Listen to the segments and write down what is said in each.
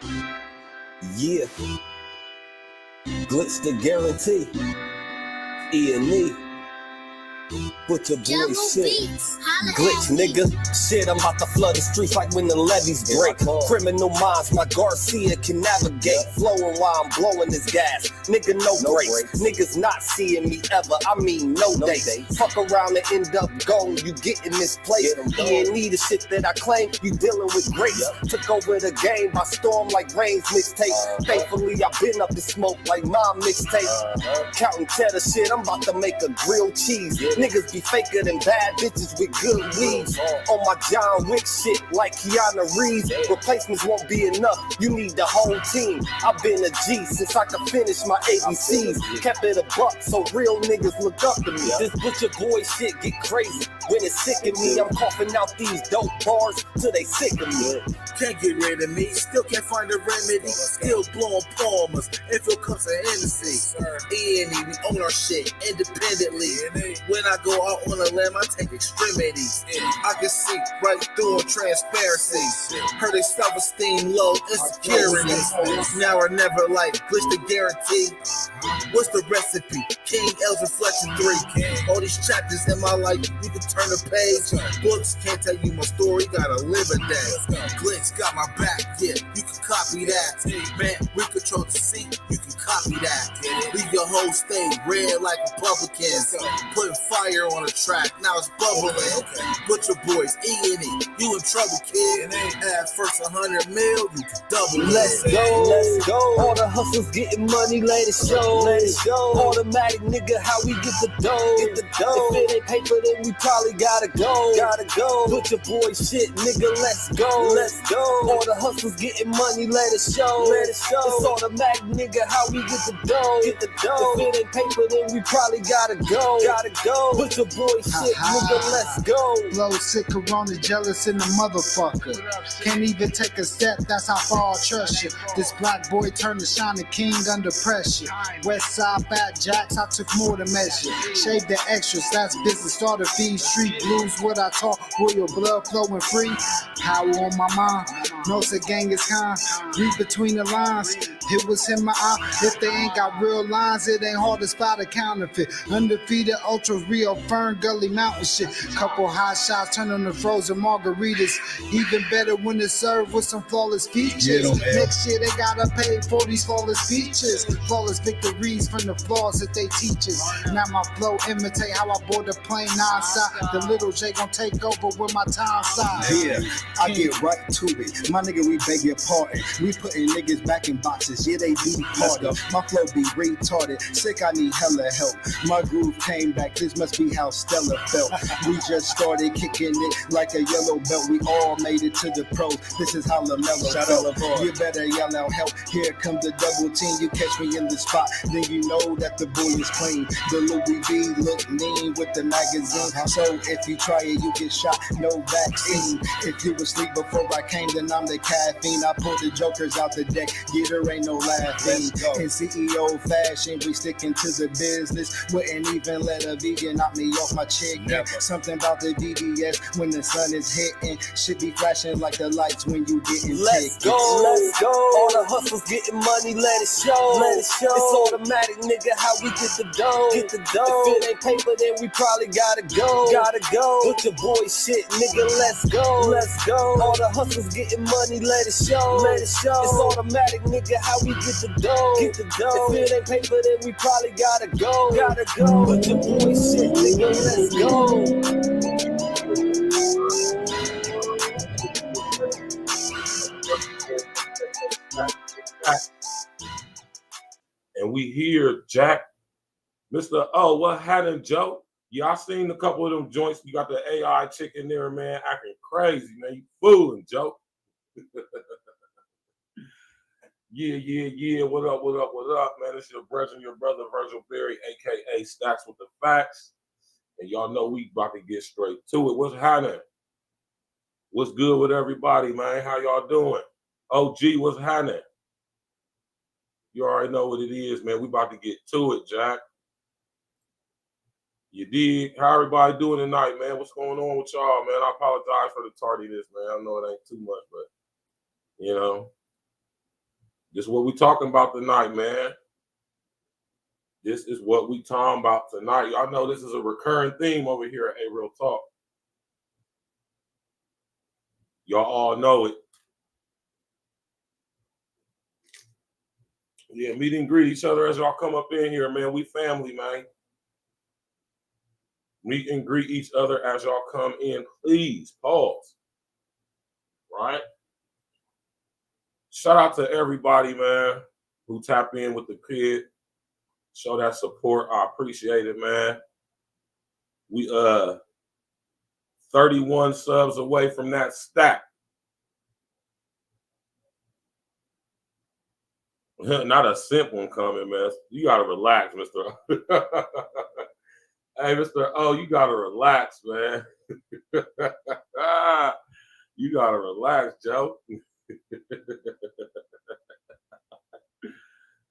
Yeah, glitch the guarantee. E&E. Put your boy shit. Glitch, nigga. Shit, I'm about to flood the streets like when the levees break. Criminal minds, my Garcia can navigate. Flowing while I'm blowing this gas. Nigga, no brakes. Niggas not seeing me ever. I mean, no dates. Fuck around and end up gone. You getting misplaced. E&E, the shit that I claim. You dealing with grace. Took over the game by storm like Rain's mixtape. Thankfully, I've been up in smoke like my mixtape. Counting cheddar shit, I'm about to make a grilled cheese. Niggas be faker than bad bitches with good weeds. On my John Wick shit like Keanu Reeves. Replacements won't be enough, you need the whole team. I've been a G since I could finish my ABCs. Kept it a buck so real niggas look up to me. This butcher boy shit get crazy. When it's sick of me, I'm coughing out these dope bars till they sick of me. Can't get rid of me, still can't find a remedy. Still blowing palmers, if it comes to Hennessy. E&E, we own our shit independently. When I go out on a limb, I take extremities. I can see right through them transparency. Heard they self-esteem low, insecurities. Now or never, like glitch the guarantee. What's the recipe? King L's Reflection 3. All these chapters in my life, you can turn a page. Books can't tell you my story, gotta live a day. Glitch got my back, yeah, you can copy that. Man, we control the seat, you can copy that. Leave your whole state red like Republicans. Putting fire on the track, now it's bubbling. Butcher boys, E&E, you in trouble, kid. Add first 100 mil, you can double it. Let's go, let's go. All the hustles getting money, let it show. Let it show. Automatic nigga, how we get the dough. Get the dough. If it ain't paper, then we probably gotta go. Gotta go. Butcher boy shit, nigga, let's go. Let's go. All the hustles getting money, let it show. Let it show. It's automatic nigga, how we get the dough. Get the dough. If it ain't paper, then we probably gotta go. Gotta go. Butcher boy shit, nigga, let's go. Blow sick, corona, jealous in the motherfucker. Can't even take a step, that's how far I trust you. This black boy turned to shining king under pressure. West side bad jacks, I took more to measure. Shave the extras, that's business. Starter fees, street blues, what I taught. Royal blood flowing free. Power on my mind, knows the gang is kind. Read between the lines, it was in my eye. If they ain't got real lines, it ain't hard to spot a counterfeit. Undefeated, ultra real, Fern Gully Mountain shit. Couple hot shots, turn on the frozen margaritas. Even better when it's served with some flawless features. Next year they gotta pay for these flawless features. Flawless victories from the flaws that they teach us. Now my flow imitate how I board the plane nonstop. The little J gon' take over with my time side. Yeah, I get right to it. My nigga, we beg your pardon. We putting niggas back in boxes. Yeah, they be harder. My flow be retarded. Sick, I need hella help. My groove came back. This must be how Stella felt. We just started kicking it like a yellow belt. We all made it to the pros. This is how LaMelo felt. You better yell out help. Here comes the double team. You catch me in the spot, then you know that the boy is clean. The Louis V look mean with the magazine. So if you try it, you get shot. No vaccine. If you asleep before I came, then I'm the caffeine. I pull the jokers out the deck. Yeah, there ain't no laughing. In CEO fashion, we sticking to the business. Wouldn't even let a vegan knock me off my chicken. Something about the VVS when the sun is hitting. Should be flashing like the lights when you getting Let's tickets. go, let's go. All the hustles getting money, let it show. Let it show. It's automatic, nigga, how we get the dough. Get the dough. If it ain't paper, then we probably gotta go. Gotta go. Butcher boy shit, nigga, let's go. Let's go. All the hustles getting money, let it show. Let it show. It's automatic, nigga, how we get the dough. Get the dough. If it ain't paper, then we probably gotta go. Gotta go. Butcher boy shit, nigga, let's go. And we hear Jack, Mr. Oh, what happened, Joe? Yeah, I seen a couple of them joints. You got the AI chick in there, man, acting crazy, man. You fooling, Joe. Yeah. What up, man? It's your brother, Virgil Berry, a.k.a. Stacks with the Facts. And y'all know we about to get straight to it. What's happening? What's good with everybody, man? How y'all doing? OG, what's happening? You already know what it is, man. We about to get to it, Jack. You dig? How everybody doing tonight, man? What's going on with y'all, man? I apologize for the tardiness, man. I know it ain't too much, but, you know, This is what we talking about tonight, man. This is what we talking about tonight. Y'all know this is a recurring theme over here at A Real Talk. Y'all all know it. Yeah, meet and greet each other as y'all come up in here, man. We family, man. Meet and greet each other as y'all come in. Please, pause. Right? Shout out to everybody, man, who tap in with the kid. Show that support. I appreciate it, man. We 31 subs away from that stack. Not a simp one coming, man. You gotta relax, Mr. Hey, Mr. O, you gotta relax, man. You gotta relax, Joe.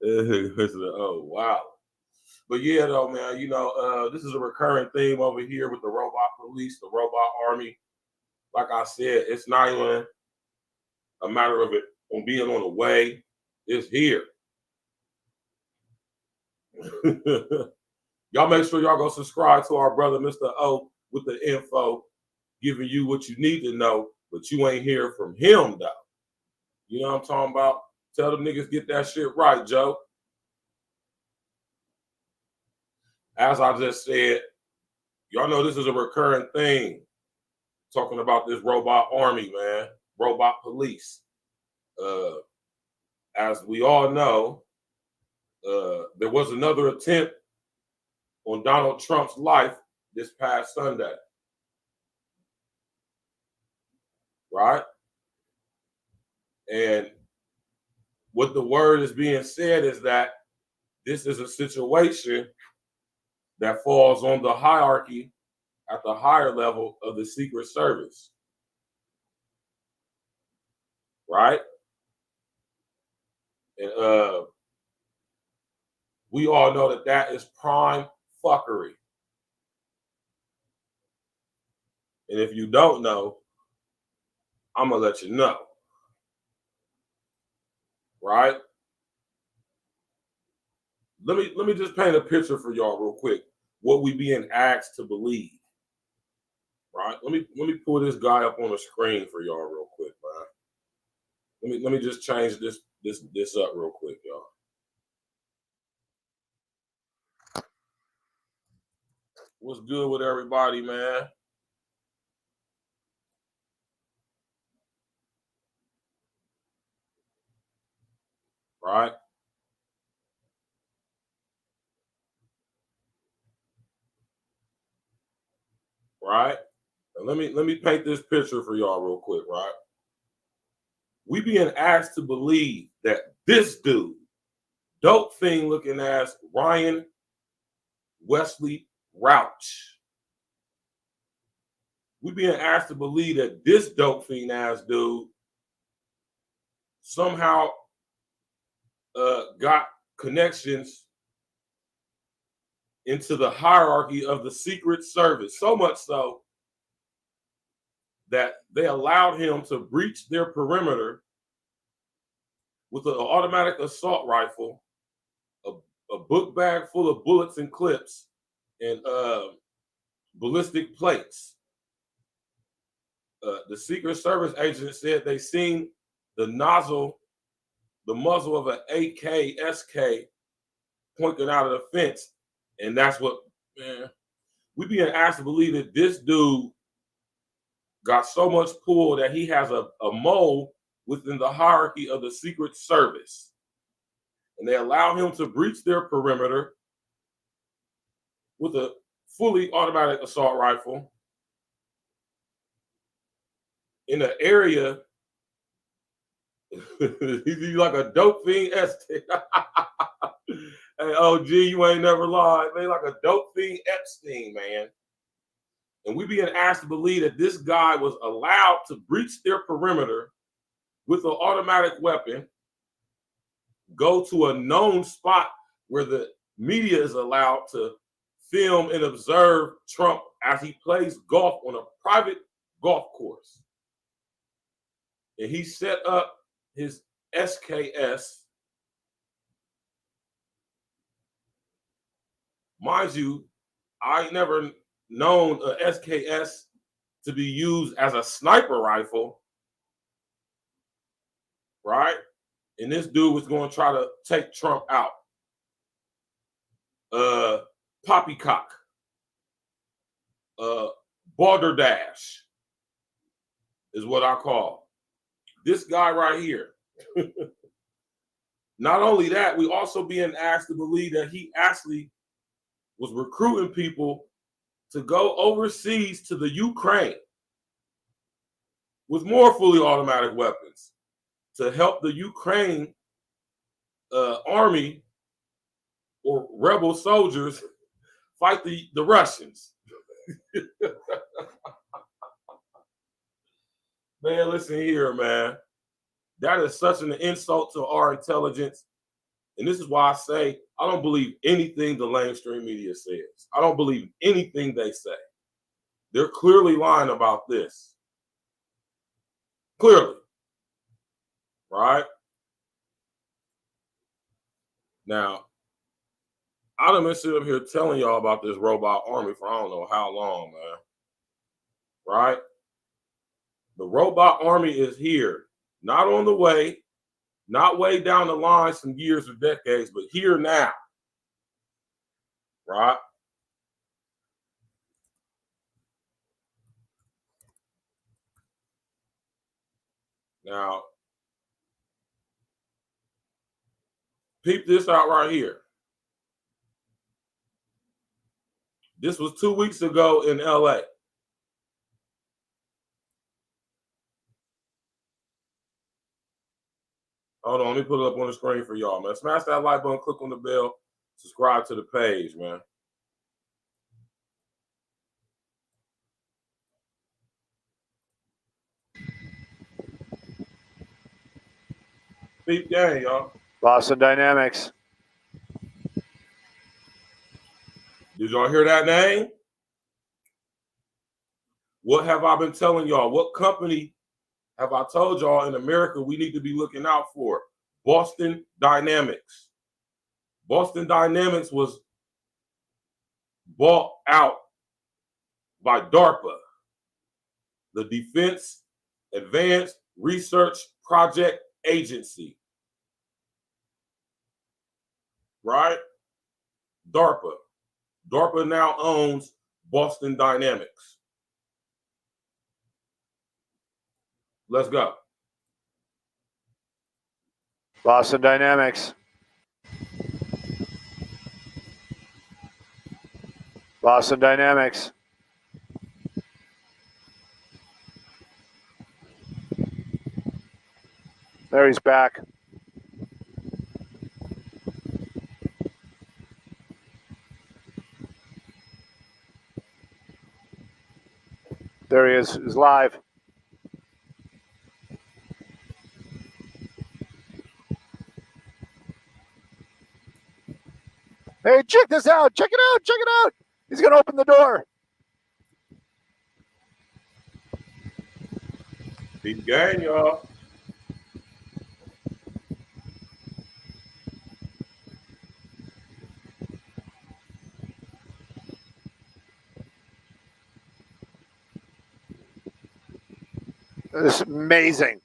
Oh, wow. But yeah, though, man, you know, this is a recurring theme over here with the robot police, the robot army. Like I said, it's not even a matter of it on being on the way. It's here. Y'all make sure y'all go subscribe to our brother, Mr. O, with the info, giving you what you need to know, but you ain't hear from him, though. You know what I'm talking about? Tell them niggas get that shit right, Joe. As I just said, y'all know this is a recurring thing. Talking about this robot army, man. Robot police. As we all know, there was another attempt on Donald Trump's life this past Sunday. Right? And what the word is being said is that this is a situation that falls on the hierarchy at the higher level of the Secret Service. Right? And we all know that that is prime fuckery. And if you don't know, I'm gonna let you know. Right? Let me just paint a picture for y'all real quick. What we being asked to believe. Right? Let me pull this guy up on the screen for y'all real quick, man. Let me just change this up real quick, y'all. What's good with everybody, man? Right? Right? And let me paint this picture for y'all real quick, right? We being asked to believe that this dude, dope thing looking ass Ryan Wesley Rouch. We being asked to believe that this dope fiend ass dude somehow got connections into the hierarchy of the Secret Service, so much so that they allowed him to breach their perimeter with an automatic assault rifle, a book bag full of bullets and clips, and ballistic plates. The Secret Service agent said they seen the muzzle of an AK-SK pointing out of the fence, and that's what, man, we being asked to believe that this dude got so much pull that he has a mole within the hierarchy of the Secret Service. And they allow him to breach their perimeter with a fully automatic assault rifle in an area. He's like a dope fiend. Hey, OG, you ain't never lied. Man, like a dope fiend Epstein, man. And we being asked to believe that this guy was allowed to breach their perimeter with an automatic weapon, go to a known spot where the media is allowed to film and observe Trump as he plays golf on a private golf course. And he set up his SKS Mind you, I ain't never known a SKS to be used as a sniper rifle, right? And this dude was going to try to take Trump out. Poppycock. Balderdash is what I call this guy right here. Not only that, we also being asked to believe that he actually was recruiting people to go overseas to the Ukraine with more fully automatic weapons to help the Ukraine army or rebel soldiers fight the Russians. Man, listen here, man. That is such an insult to our intelligence. And this is why I say I don't believe anything the mainstream media says. I don't believe anything they say. They're clearly lying about this. Clearly. Right? Now, I done been sitting up here telling y'all about this robot army for I don't know how long, man. Right? The robot army is here. Not on the way, not way down the line some years or decades, but here now. Right? Now, peep this out right here. This was 2 weeks ago in LA. Hold on, let me put it up on the screen for y'all, man. Smash that like button, click on the bell, subscribe to the page, man. Peep gang, y'all. Boston Dynamics. Did y'all hear that name? What have I been telling y'all? What company have I told y'all in America we need to be looking out for? Boston Dynamics. Boston Dynamics was bought out by DARPA, the Defense Advanced Research Project Agency. Right? DARPA. DARPA now owns Boston Dynamics. Let's go. Boston Dynamics. Boston Dynamics. There he's back. There he is. He's live. Hey, check this out. Check it out. Check it out. He's going to open the door. Peep gang, y'all. This is amazing.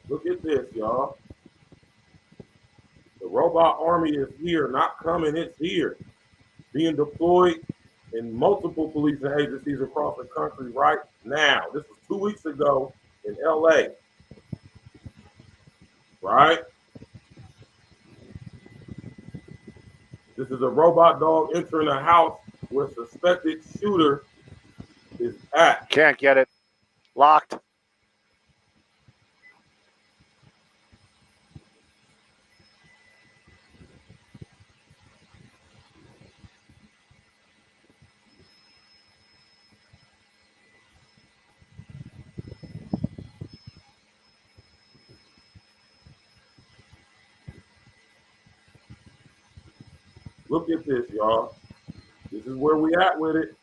Look at this, y'all. The robot army is here, not coming, it's here. Being deployed in multiple policing agencies across the country right now. This was 2 weeks ago in LA. Right? This is a robot dog entering a house where suspected shooter is at. Can't get it. Locked. Look at this, y'all. This is where we at with it.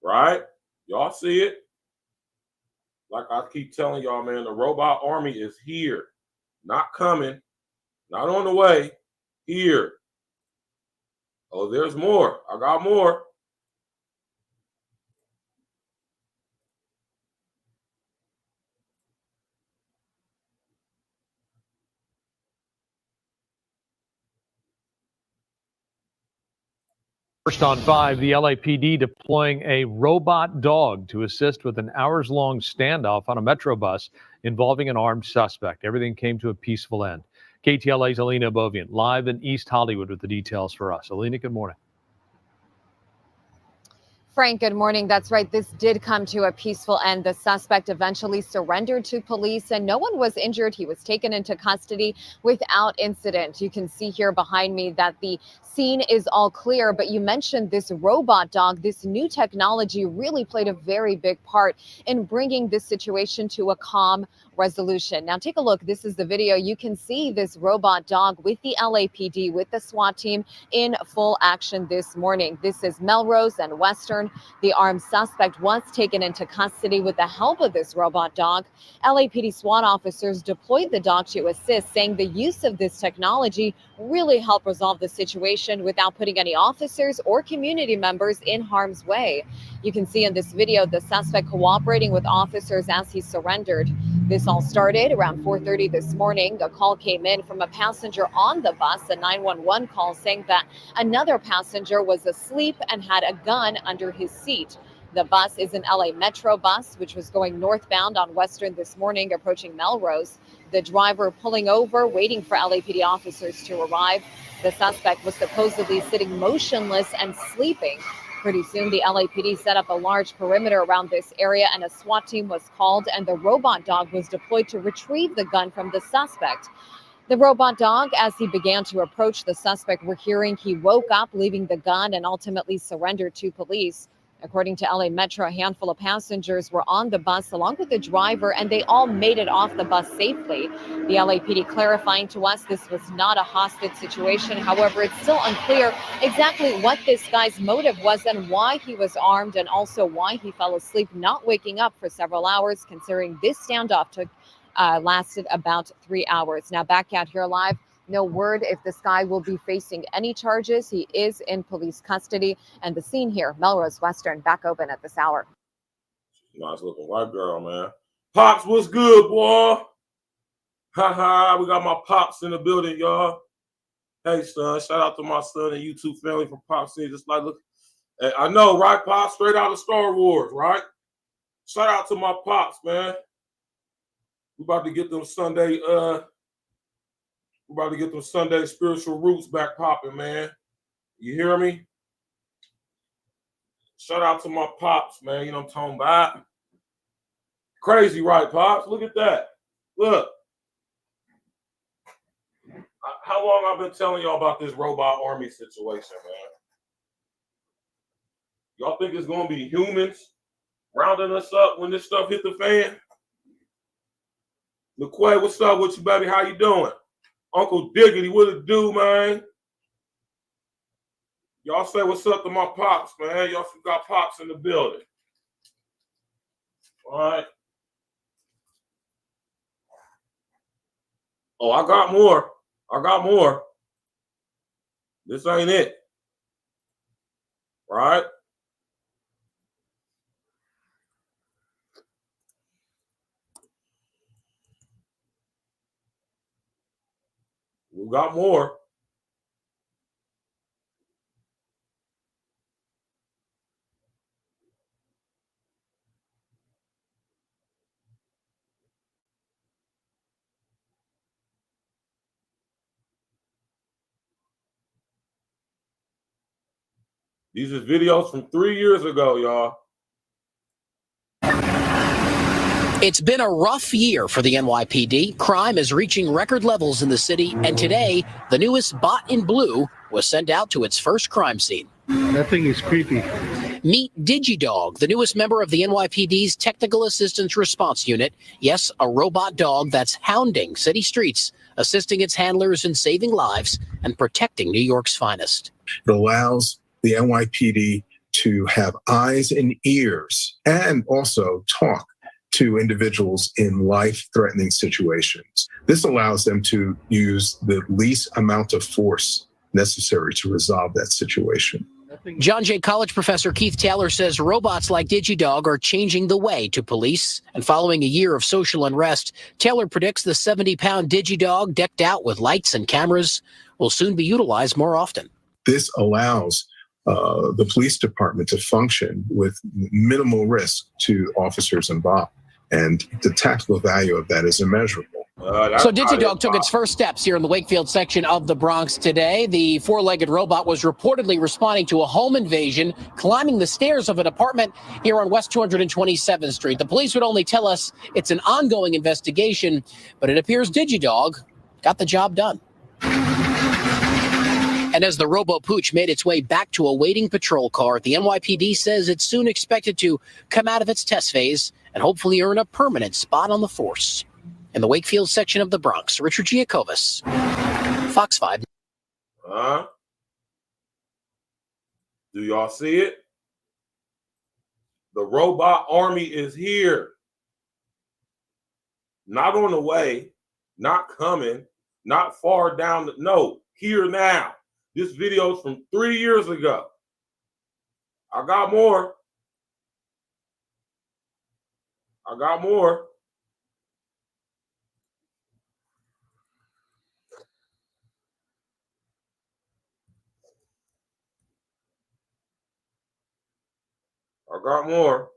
Right? Y'all see it? Like I keep telling y'all, man, the robot army is here. Not coming, not on the way, here. Oh, there's more. I got more. First on 5, the LAPD deploying a robot dog to assist with an hours-long standoff on a Metro bus involving an armed suspect. Everything came to a peaceful end. KTLA's Alina Bovian live in East Hollywood with the details for us. Alina, good morning. Frank, good morning. That's right. This did come to a peaceful end. The suspect eventually surrendered to police and no one was injured. He was taken into custody without incident. You can see here behind me that the scene is all clear, but you mentioned this robot dog. This new technology really played a very big part in bringing this situation to a calm resolution. Now take a look. This is the video. You can see this robot dog with the LAPD, with the SWAT team in full action this morning. This is Melrose and Western. The armed suspect was taken into custody with the help of this robot dog. LAPD SWAT officers deployed the dog to assist, saying the use of this technology really helped resolve the situation without putting any officers or community members in harm's way. You can see in this video the suspect cooperating with officers as he surrendered. This all started around 4:30 this morning. A call came in from a passenger on the bus, a 911 call saying that another passenger was asleep and had a gun under his seat. The bus is an LA Metro bus, which was going northbound on Western this morning, approaching Melrose. The driver pulling over, waiting for LAPD officers to arrive. The suspect was supposedly sitting motionless and sleeping. Pretty soon, the LAPD set up a large perimeter around this area and a SWAT team was called and the robot dog was deployed to retrieve the gun from the suspect. The robot dog, as he began to approach the suspect, we're hearing he woke up, leaving the gun, and ultimately surrendered to police. According to LA Metro, a handful of passengers were on the bus along with the driver, and they all made it off the bus safely. The LAPD clarifying to us this was not a hostage situation. However, it's still unclear exactly what this guy's motive was and why he was armed, and also why he fell asleep, not waking up for several hours, considering this standoff lasted about 3 hours. Now back out here live. No word if this guy will be facing any charges. He is in police custody. And the scene here, Melrose Western, back open at this hour. Nice looking white girl, man. Pops, what's good, boy? Ha, we got my Pops in the building, y'all. Hey, son, shout out to my son and YouTube family from Pops City. Just like, look, hey, I know, right, Pops? Straight out of Star Wars, right? Shout out to my Pops, man. We about to get them Sunday, spiritual roots back popping, man. You hear me? Shout out to my Pops, man. You know what I'm talking about? Crazy, right, Pops? Look at that. Look. How long I've been telling y'all about this robot army situation, man? Y'all think it's going to be humans rounding us up when this stuff hit the fan? McQuay, what's up with you, baby? How you doing? Uncle Diggity, what it do, man? Y'all say what's up to my Pops, man. Y'all got Pops in the building. All right. Oh, I got more. This ain't it. Right? We got more. These are videos from 3 years ago, y'all. It's been a rough year for the NYPD. Crime is reaching record levels in the city, and today, the newest bot in blue was sent out to its first crime scene. That thing is creepy. Meet DigiDog, the newest member of the NYPD's Technical Assistance Response Unit. Yes, a robot dog that's hounding city streets, assisting its handlers in saving lives and protecting New York's finest. It allows the NYPD to have eyes and ears and also talk to individuals in life-threatening situations. This allows them to use the least amount of force necessary to resolve that situation. John Jay College professor Keith Taylor says robots like DigiDog are changing the way to police. And following a year of social unrest, Taylor predicts the 70-pound DigiDog, decked out with lights and cameras, will soon be utilized more often. This allows the police department to function with minimal risk to officers involved. And the tactical value of that is immeasurable. So DigiDog took its first steps here in the Wakefield section of the Bronx today. The four-legged robot was reportedly responding to a home invasion, climbing the stairs of an apartment here on West 227th Street. The police would only tell us it's an ongoing investigation, but it appears DigiDog got the job done. And as the Robo-Pooch made its way back to a waiting patrol car, the NYPD says it's soon expected to come out of its test phase and hopefully earn a permanent spot on the force. In the Wakefield section of the Bronx, Richard Giacovas, Fox 5. Do y'all see it? The robot army is here. Not on the way, not coming, not far down. No, here now. This video's from 3 years ago. I got more. I got more. I got more.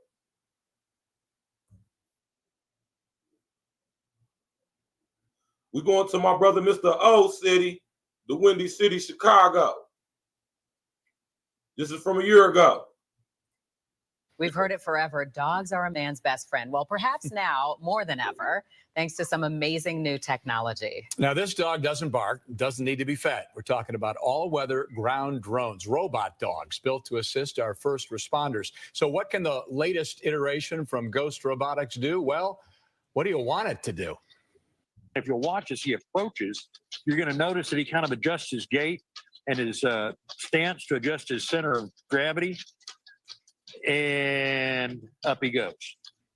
We're going to my brother, Mr. O City, the Windy City, Chicago. This is from a year ago. We've heard it forever. Dogs are a man's best friend. Well, perhaps now more than ever, thanks to some amazing new technology. Now, this dog doesn't bark, doesn't need to be fed. We're talking about all-weather ground drones, robot dogs built to assist our first responders. So what can the latest iteration from Ghost Robotics do? Well, what do you want it to do? If you'll watch as he approaches, you're going to notice that he kind of adjusts his gait and his stance to adjust his center of gravity. And up he goes.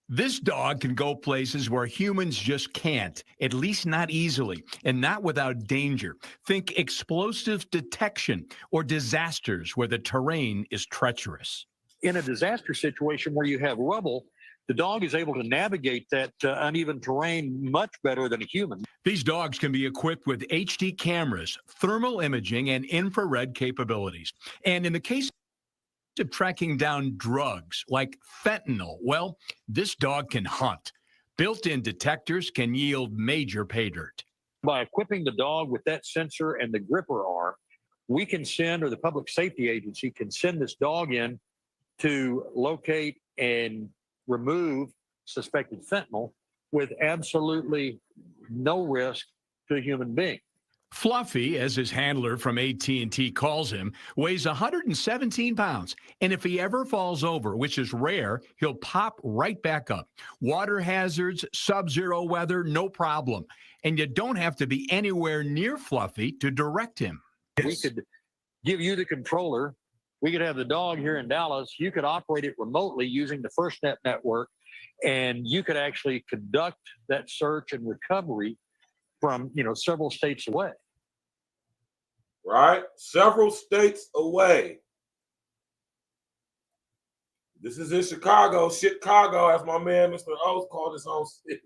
This dog can go places where humans just can't, at least not easily, and not without danger. Think explosive detection or disasters where the terrain is treacherous. In a disaster situation where you have rubble, the dog is able to navigate that uneven terrain much better than a human. These dogs can be equipped with HD cameras, thermal imaging, and infrared capabilities. And in the case of tracking down drugs like fentanyl, well, this dog can hunt. Built-in detectors can yield major pay dirt. By equipping the dog with that sensor and the gripper arm, we can send, or the public safety agency can send this dog in to locate and remove suspected fentanyl with absolutely no risk to a human being. Fluffy, as his handler from AT&T calls him, weighs 117 pounds. And if he ever falls over, which is rare, he'll pop right back up. Water hazards, sub-zero weather, no problem. And you don't have to be anywhere near Fluffy to direct him. We could give you the controller. We could have the dog here in Dallas. You could operate it remotely using the FirstNet network, and you could actually conduct that search and recovery from, several states away. Right? Several states away. This is in Chicago, as my man Mr. Oates called his own city.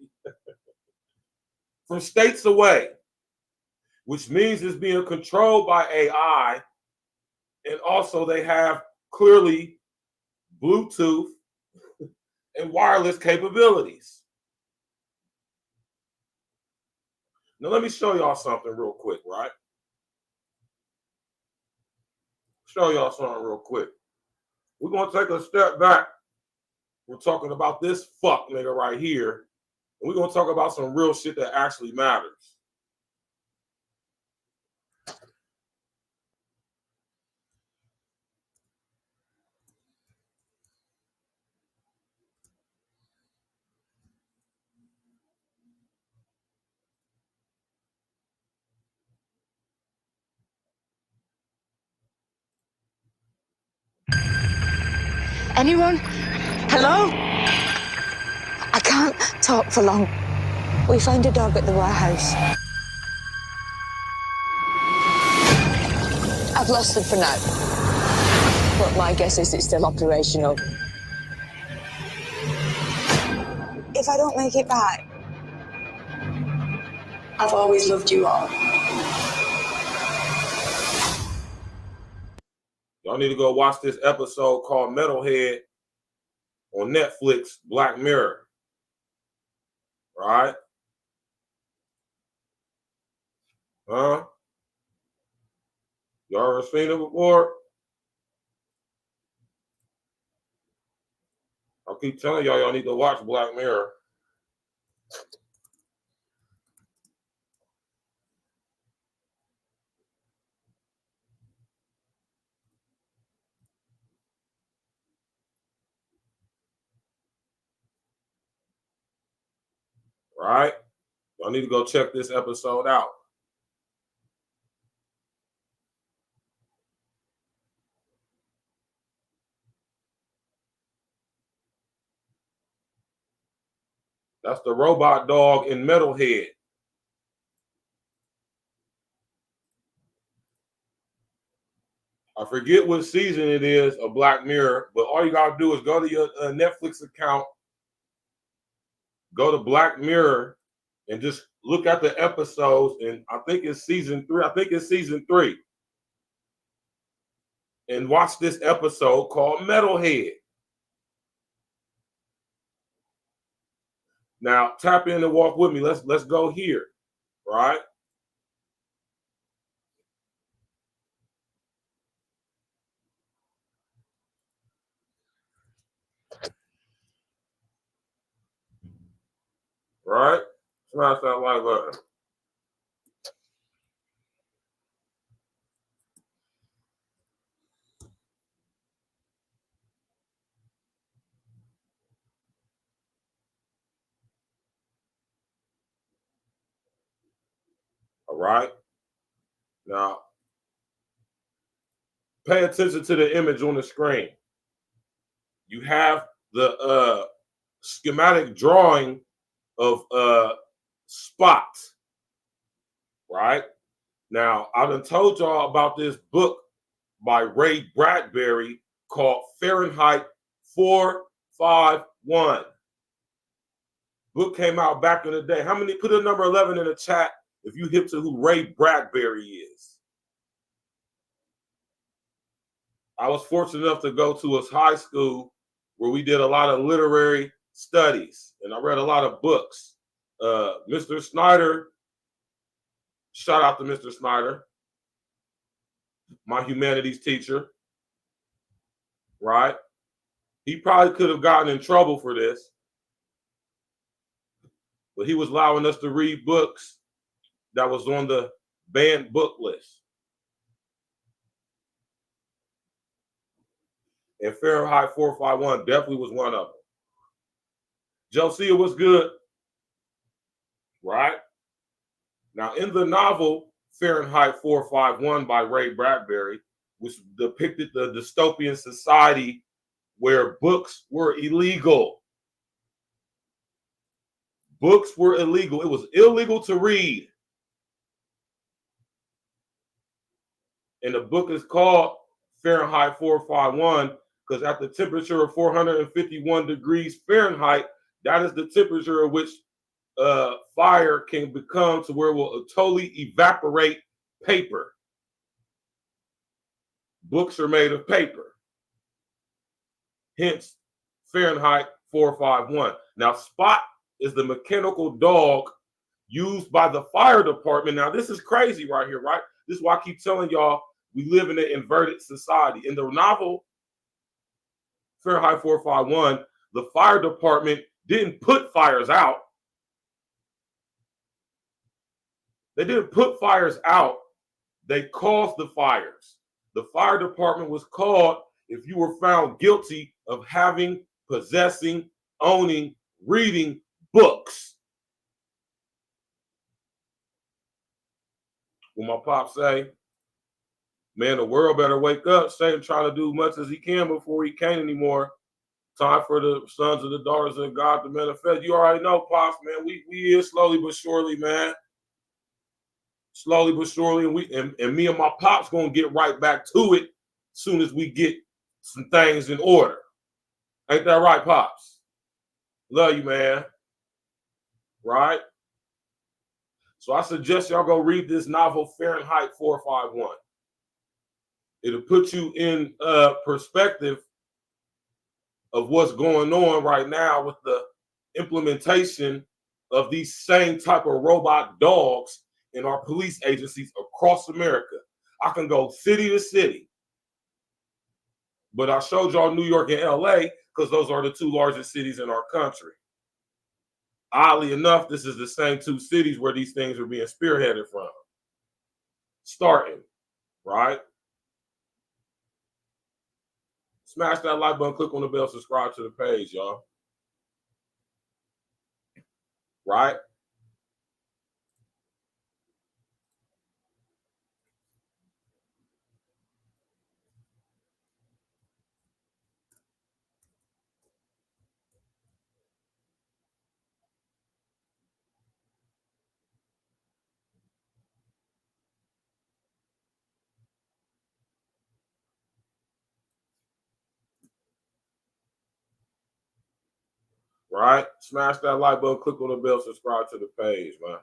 From states away, which means it's being controlled by AI. And also they have clearly Bluetooth and wireless capabilities. Now, let me show y'all something real quick, right? Show y'all something real quick. We're going to take a step back. We're talking about this fuck nigga right here. And we're going to talk about some real shit that actually matters. Anyone? Hello? I can't talk for long. We found a dog at the warehouse. I've lost it for now. But my guess is it's still operational. If I don't make it back, I've always loved you all. Y'all need to go watch this episode called Metalhead on Netflix, Black Mirror. Right? Huh? Y'all ever seen it before? I keep telling y'all need to watch Black Mirror. Right? Y'all need to go check this episode out. That's the robot dog in Metalhead. I forget what season it is of Black Mirror, but all you gotta do is go to your Netflix account, go to Black Mirror, and just look at the episodes. And I think it's season 3. And watch this episode called Metalhead. Now tap in and walk with me. Let's go here, right? Right? Smash that like button. All right. Now, pay attention to the image on the screen. You have the schematic drawing of Spot. Right? Now, I done told y'all about this book by Ray Bradbury called Fahrenheit 451. Book came out back in the day. How many? Put a number 11 in the chat if you hip to who Ray Bradbury is. I was fortunate enough to go to a high school where we did a lot of literary studies, and I read a lot of books. Mr. Snyder, shout out to Mr. Snyder, my humanities teacher, right? He probably could have gotten in trouble for this, but he was allowing us to read books that was on the banned book list. And Fahrenheit 451 definitely was one of them. Josiah, what's good? Right? Now, in the novel Fahrenheit 451 by Ray Bradbury, which depicted the dystopian society where books were illegal. Books were illegal. It was illegal to read. And the book is called Fahrenheit 451 because at the temperature of 451 degrees Fahrenheit, that is the temperature at which fire can become to where it will totally evaporate paper. Books are made of paper. Hence, Fahrenheit 451. Now, Spot is the mechanical dog used by the fire department. Now, this is crazy right here, right? This is why I keep telling y'all we live in an inverted society. In the novel Fahrenheit 451, the fire department didn't put fires out. They didn't put fires out. They caused the fires. The fire department was called if you were found guilty of having, possessing, owning, reading books. When my pops say, man, the world better wake up. Satan trying to do much as he can before he can't anymore. Time for the sons and the daughters of God to manifest. You already know, Pops, man. We is slowly but surely, man. Slowly but surely. And me and my Pops gonna get right back to it as soon as we get some things in order. Ain't that right, Pops? Love you, man. Right? So I suggest y'all go read this novel, Fahrenheit 451. It'll put you in perspective of what's going on right now with the implementation of these same type of robot dogs in our police agencies across America. I can go city to city, but I showed y'all New York and LA because those are the two largest cities in our country. Oddly enough, this is the same two cities where these things are being spearheaded from. Starting, right? Smash that like button, click on the bell, subscribe to the page, y'all. Right? Right? Smash that like button, click on the bell, subscribe to the page, man.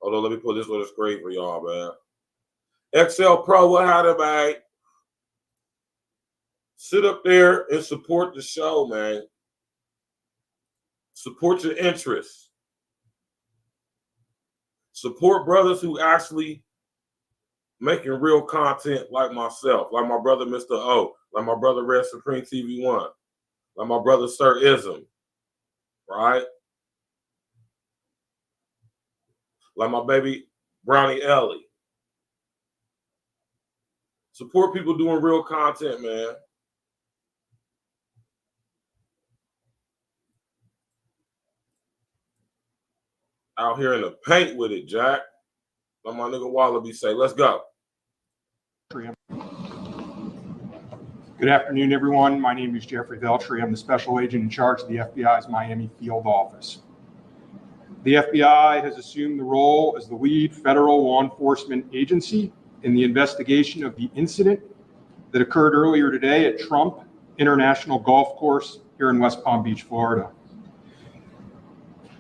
Hold on, let me put this on the screen for y'all, man. XL Pro, what happened, man? Sit up there and support the show, man. Support your interests. Support brothers who actually making real content like myself, like my brother Mr. O, like my brother Red Supreme TV1, like my brother Sir Ism, right? Like my baby Brownie Ellie. Support people doing real content, man. Out here in the paint with it, Jack. Like my nigga Wallaby say, let's go. Good afternoon, everyone. My name is Jeffrey Veltri. I'm the special agent in charge of the FBI's Miami field office. The FBI has assumed the role as the lead federal law enforcement agency in the investigation of the incident that occurred earlier today at Trump International Golf Course here in West Palm Beach, Florida.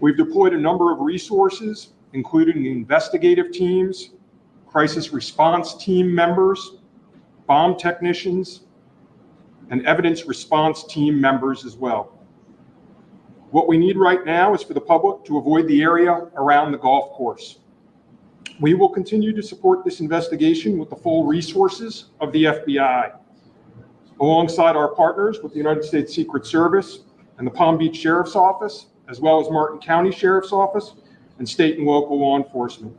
We've deployed a number of resources, including investigative teams, crisis response team members, bomb technicians, and evidence response team members as well. What we need right now is for the public to avoid the area around the golf course. We will continue to support this investigation with the full resources of the FBI, alongside our partners with the United States Secret Service and the Palm Beach Sheriff's Office, as well as Martin County Sheriff's Office and state and local law enforcement.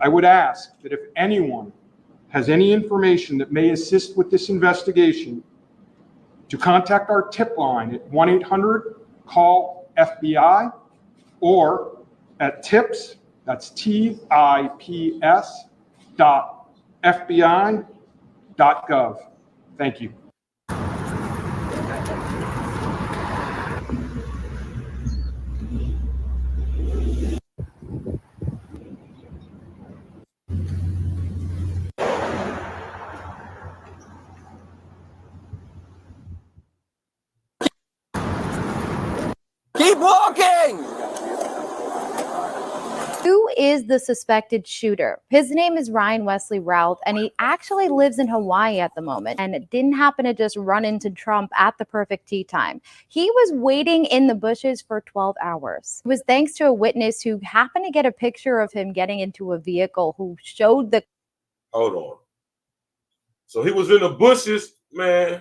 I would ask that if anyone has any information that may assist with this investigation, to contact our tip line at 1-800-CALL-FBI or at tips, that's tips.fbi.gov. Thank you. Keep walking! Who is the suspected shooter. His name is Ryan Wesley Routh, and he actually lives in Hawaii at the moment. And it didn't happen to just run into Trump at the perfect tea time. He was waiting in the bushes for 12 hours. It was thanks to a witness who happened to get a picture of him getting into a vehicle who showed the... Hold on. So he was in the bushes, man.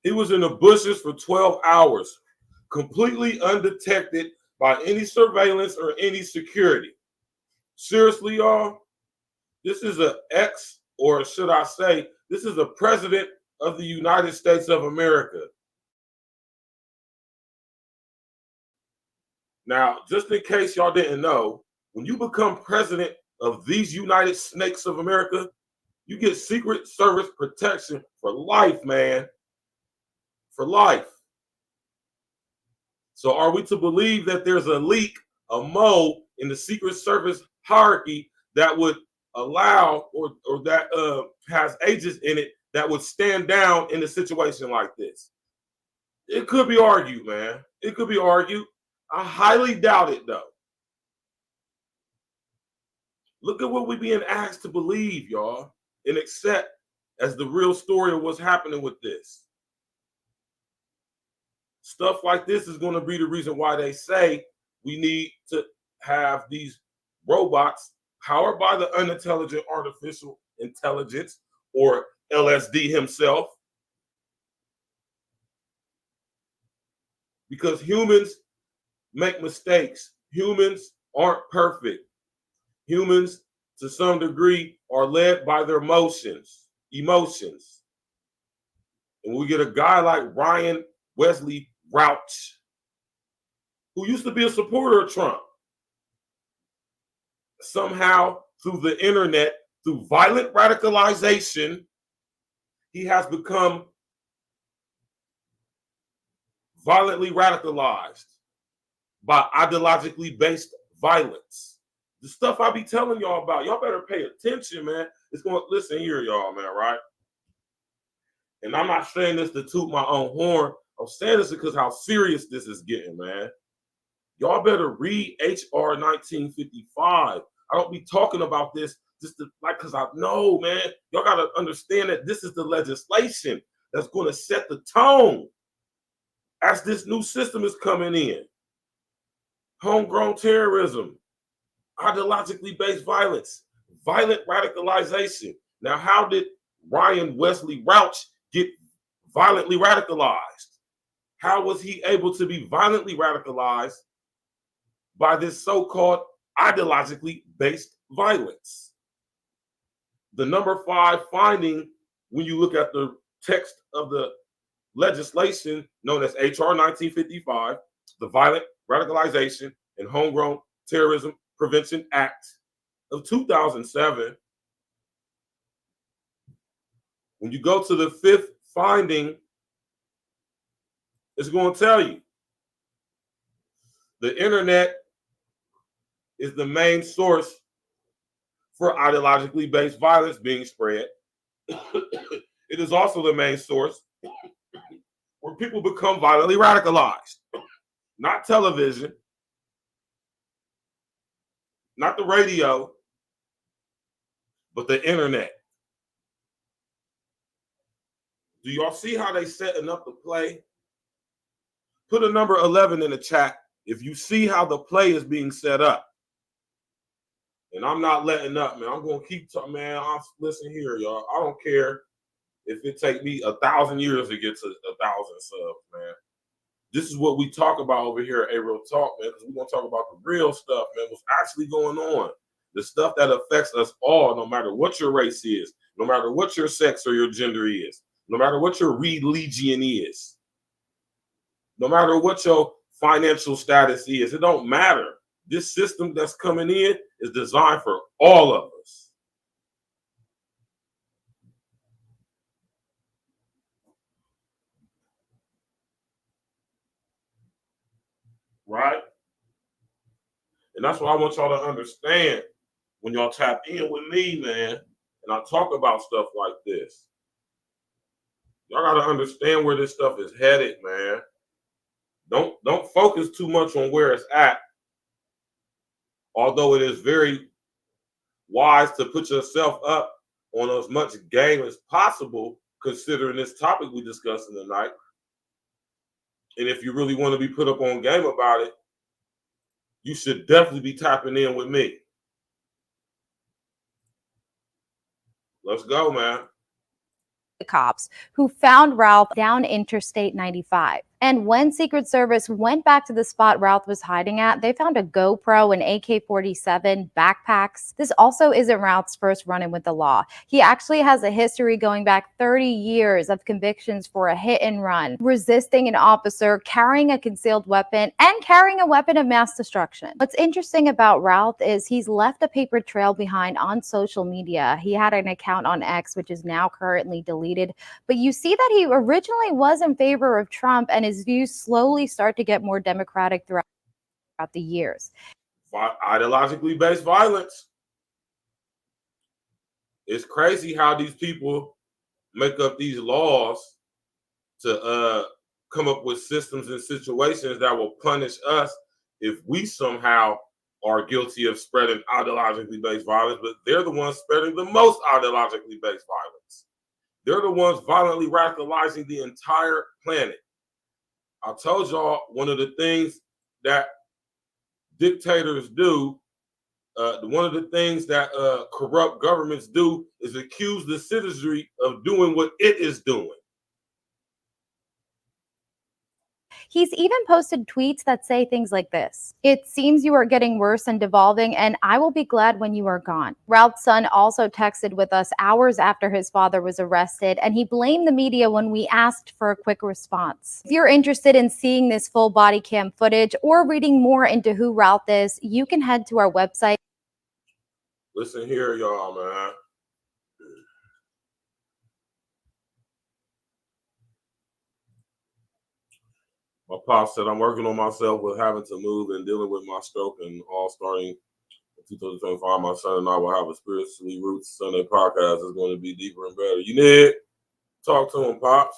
He was in the bushes for 12 hours, completely undetected by any surveillance or any security. Seriously, y'all, this is an ex, or should I say, this is a president of the United States of America. Now, just in case y'all didn't know, when you become president of these United Snakes of America, you get Secret Service protection for life, man. For life. So are we to believe that there's a leak, a mole in the Secret Service hierarchy that would allow or that has agents in it that would stand down in a situation like this? It could be argued, man. It could be argued. I highly doubt it, though. Look at what we're being asked to believe, y'all, and accept as the real story of what's happening with this. Stuff like this is going to be the reason why they say we need to have these robots powered by the unintelligent artificial intelligence, or LSD himself. Because humans make mistakes. Humans aren't perfect. Humans, to some degree, are led by their emotions. And we get a guy like Ryan Wesley Routh, who used to be a supporter of Trump. Somehow, through the internet, through violent radicalization, he has become violently radicalized by ideologically based violence. The stuff I be telling y'all about, y'all better pay attention, man. It's going to, listen here, y'all, man, right? And I'm not saying this to toot my own horn. I'm saying this because how serious this is getting, man. Y'all better read HR 1955. I don't be talking about this just to, like, because I know, man, y'all got to understand that this is the legislation that's going to set the tone as this new system is coming in. Homegrown terrorism, ideologically based violence, violent radicalization. Now, how did Ryan Wesley Routh get violently radicalized? How was he able to be violently radicalized by this so-called ideologically based violence? The number 5 finding, when you look at the text of the legislation known as HR 1955, the Violent Radicalization and Homegrown Terrorism Prevention Act of 2007, when you go to the 5th finding, it's going to tell you the internet is the main source for ideologically based violence being spread. It is also the main source where people become violently radicalized. Not television, not the radio, but the internet. Do y'all see how they setting up the play? Put a number 11 in the chat if you see how the play is being set up. And I'm not letting up, man. I'm going to keep talking, man. Listen here, y'all. I don't care if it take me 1,000 years to get to 1,000 subs, man. This is what we talk about over here at A-Real Talk, man, because we're going to talk about the real stuff, man, what's actually going on. The stuff that affects us all, no matter what your race is, no matter what your sex or your gender is, no matter what your religion is, no matter what your financial status is. It don't matter. This system that's coming in is designed for all of us. Right? And that's what I want y'all to understand when y'all tap in with me, man, and I talk about stuff like this. Y'all got to understand where this stuff is headed, man. Don't focus too much on where it's at. although it is very wise to put yourself up on as much game as possible, considering this topic we're discussing tonight. And if you really want to be put up on game about it, you should definitely be tapping in with me. Let's go, man. The cops who found Ralph down Interstate 95. And when Secret Service went back to the spot Ralph was hiding at, they found a GoPro and AK-47 backpacks. This also isn't Ralph's first run-in with the law. He actually has a history going back 30 years of convictions for a hit and run, resisting an officer, carrying a concealed weapon, and carrying a weapon of mass destruction. What's interesting about Ralph is he's left a paper trail behind on social media. He had an account on X, which is now currently deleted, but you see that he originally was in favor of Trump, and his views slowly start to get more democratic throughout the years. Ideologically based violence. It's crazy how these people make up these laws to come up with systems and situations that will punish us if we somehow are guilty of spreading ideologically based violence, but they're the ones spreading the most ideologically based violence. They're the ones violently radicalizing the entire planet. I told y'all one of the things that dictators do, one of the things that corrupt governments do is accuse the citizenry of doing what it is doing. He's even posted tweets that say things like this: "It seems you are getting worse and devolving, and I will be glad when you are gone." Ralph's son also texted with us hours after his father was arrested, and he blamed the media when we asked for a quick response. If you're interested in seeing this full body cam footage or reading more into who Ralph is, you can head to our website. Listen here, y'all, man. My pop said, I'm working on myself with having to move and dealing with my stroke, and all starting in 2025. My son and I will have a Spiritually Roots Sunday podcast. It's going to be deeper and better. You need talk to him, Pops.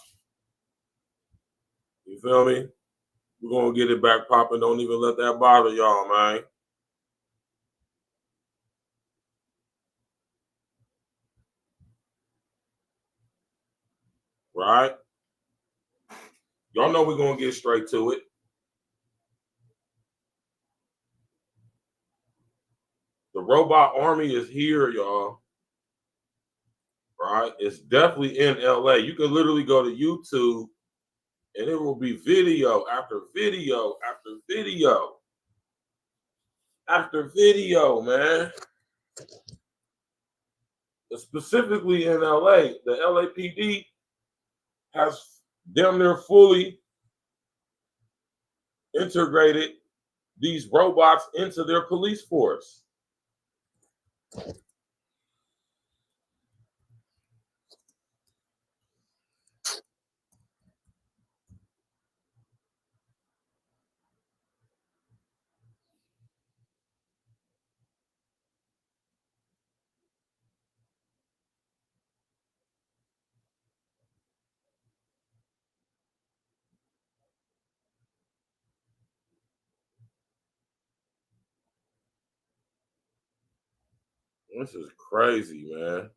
You feel me? We're going to get it back popping. Don't even let that bother y'all, man. Right? Y'all know we're going to get straight to it. The robot army is here, y'all. Right? It's definitely in LA. You can literally go to YouTube and it will be video after video after video after video, man. Specifically in LA, the LAPD has damn near fully integrated these robots into their police force. This is crazy, man.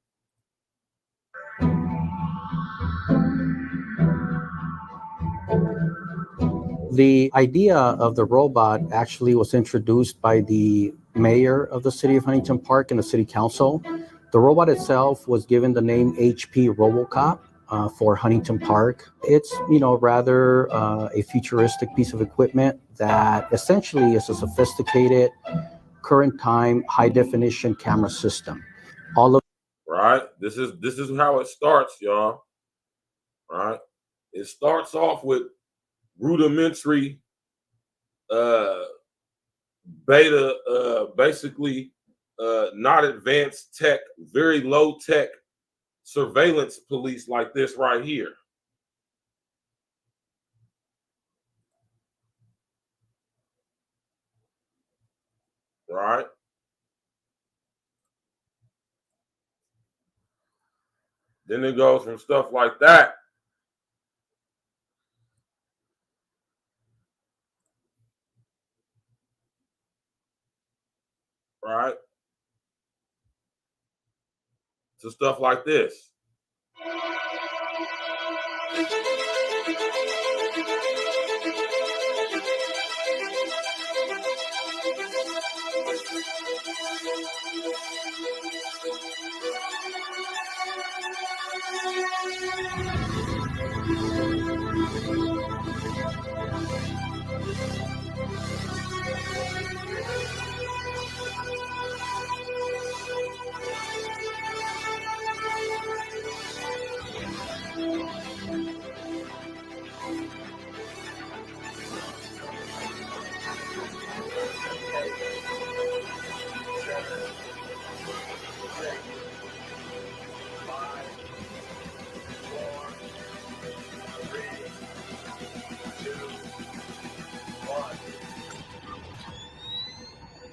The idea of the robot actually was introduced by the mayor of the city of Huntington Park and the city council. The robot itself was given the name HP RoboCop for Huntington Park. It's, rather a futuristic piece of equipment that essentially is a sophisticated, current time, high definition camera system. Right? This is how it starts, y'all. Right? It starts off with rudimentary beta, basically not advanced tech, very low tech surveillance police like this right here. Right? Then it goes from stuff like that to stuff like this.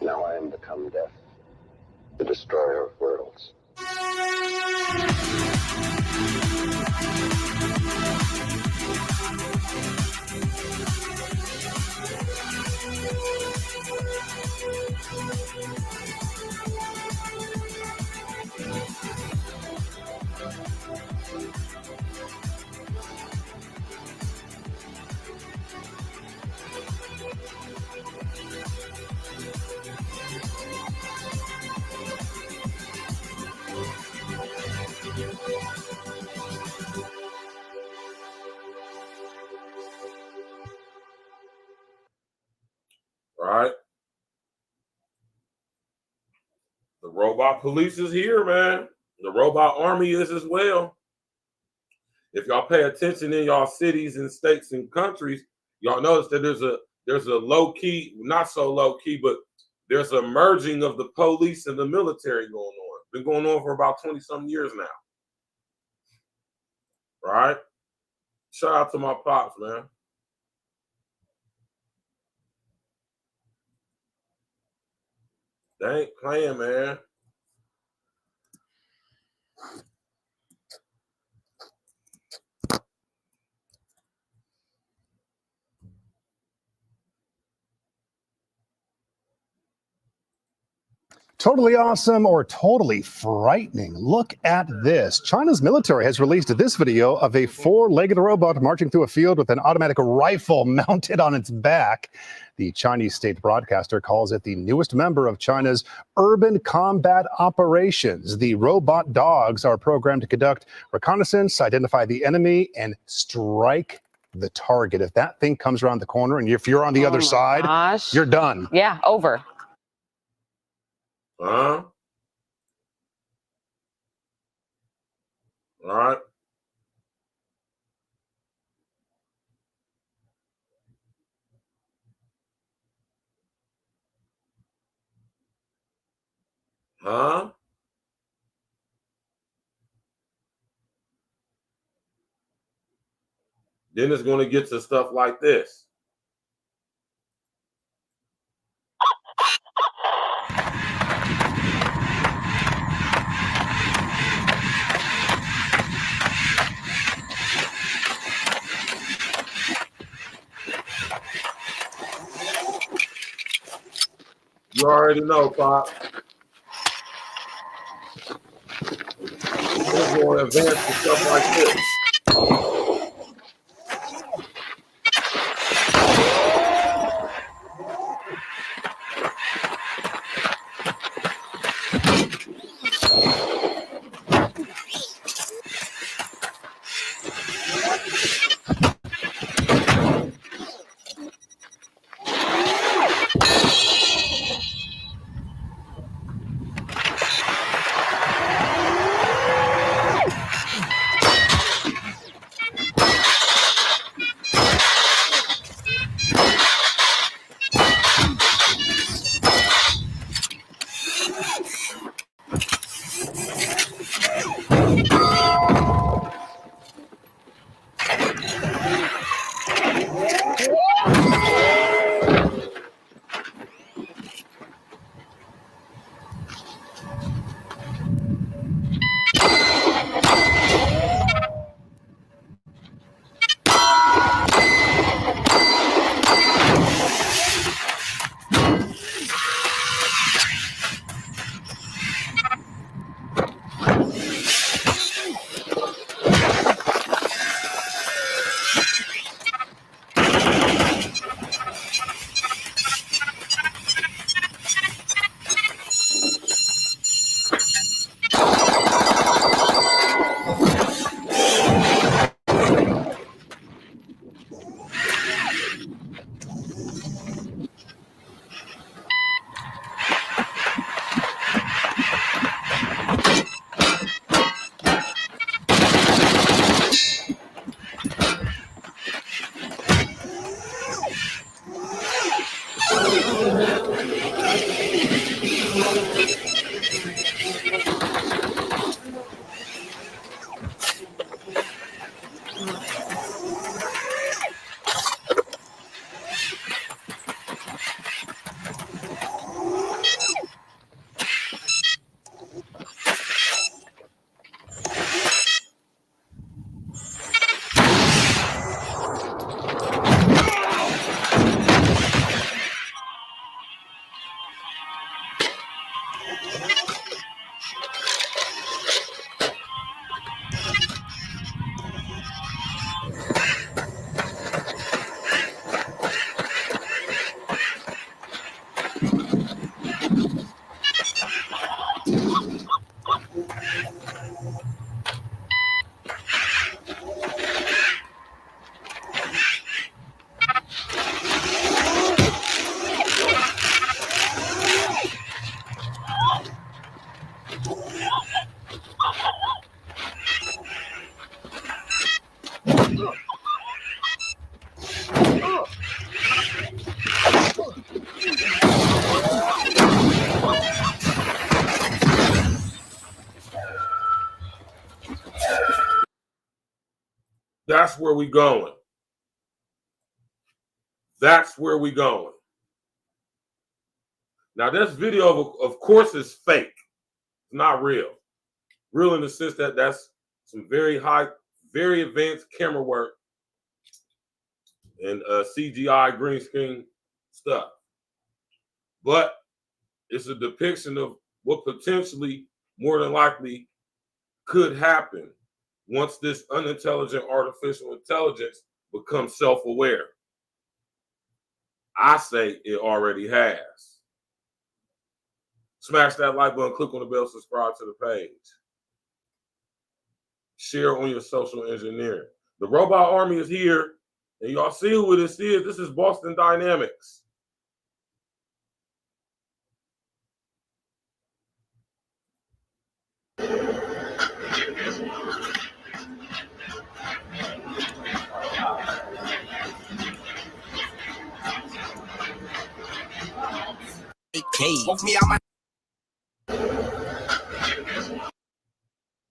Now I am become death, the destroyer of worlds. Right? The robot police is here, man. The robot army is as well. If y'all pay attention in y'all cities and states and countries, y'all notice that there's a low key, not so low key, but there's a merging of the police and the military going on. Been going on for about 20-some years now. Right? Shout out to my pops, man. They ain't playing, man. Totally awesome or totally frightening. Look at this. China's military has released this video of a four-legged robot marching through a field with an automatic rifle mounted on its back. The Chinese state broadcaster calls it the newest member of China's urban combat operations. The robot dogs are programmed to conduct reconnaissance, identify the enemy, and strike the target. If that thing comes around the corner and if you're on the other side, you're done. Yeah, over. Huh? All right. Huh? Then it's going to get to stuff like this. You already know, Pop. We're going to advance to stuff like this. That's where we going. That's where we going. Now, this video, of course, is fake. It's not real. Real in the sense that that's some very high, very advanced camera work and CGI green screen stuff. But it's a depiction of what potentially, more than likely, could happen once this unintelligent artificial intelligence becomes self-aware. I say it already has. Smash that like button, click on the bell, subscribe to the page. Share on your social engineering. The robot army is here, and y'all see who this is. This is Boston Dynamics.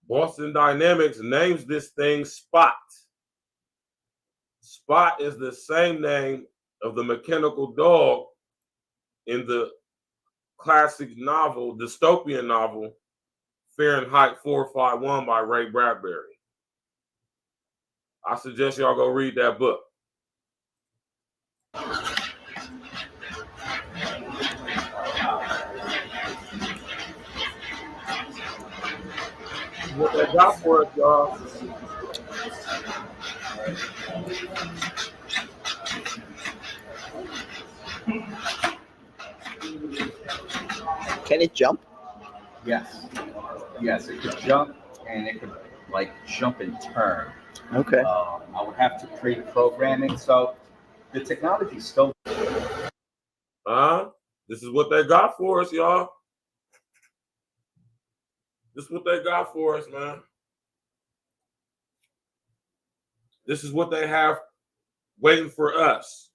Boston Dynamics names this thing Spot. Spot is the same name of the mechanical dog in the classic novel, dystopian novel, Fahrenheit 451 by Ray Bradbury. I suggest y'all go read that book. What they got for us, y'all. Can it jump? Yes. Yes, it could jump and it could like jump and turn. Okay. I would have to pre-programming. So the technology is still. This is what they got for us, y'all. This is what they got for us, man. This is what they have waiting for us.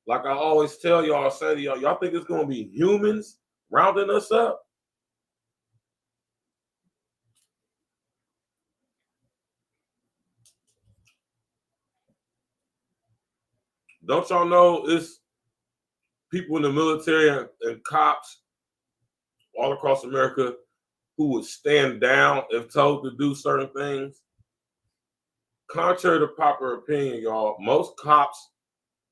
Like I always tell y'all, say to y'all, y'all think it's going to be humans rounding us up? Don't y'all know it's people in the military and cops all across America who would stand down if told to do certain things? Contrary to popular opinion, y'all, most cops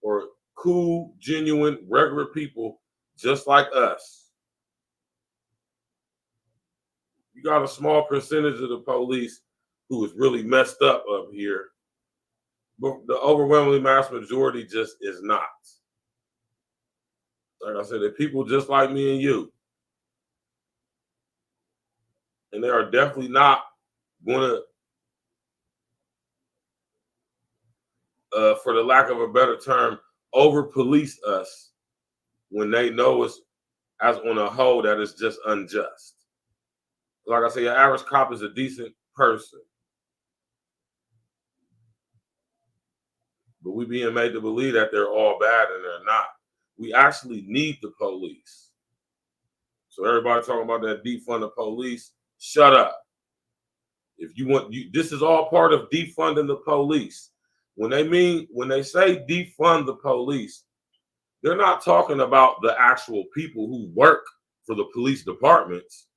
are cool, genuine, regular people just like us. You got a small percentage of the police who is really messed up here, but the overwhelmingly mass majority just is not. Like I said, they're people just like me and you. And they are definitely not going to, for the lack of a better term, over-police us when they know us as on a whole that is just unjust. Like I say, your average cop is a decent person. But we being made to believe that they're all bad and they're not. We actually need the police. So everybody talking about that defund the police, shut up. If you want, this is all part of defunding the police. When they say defund the police, they're not talking about the actual people who work for the police departments.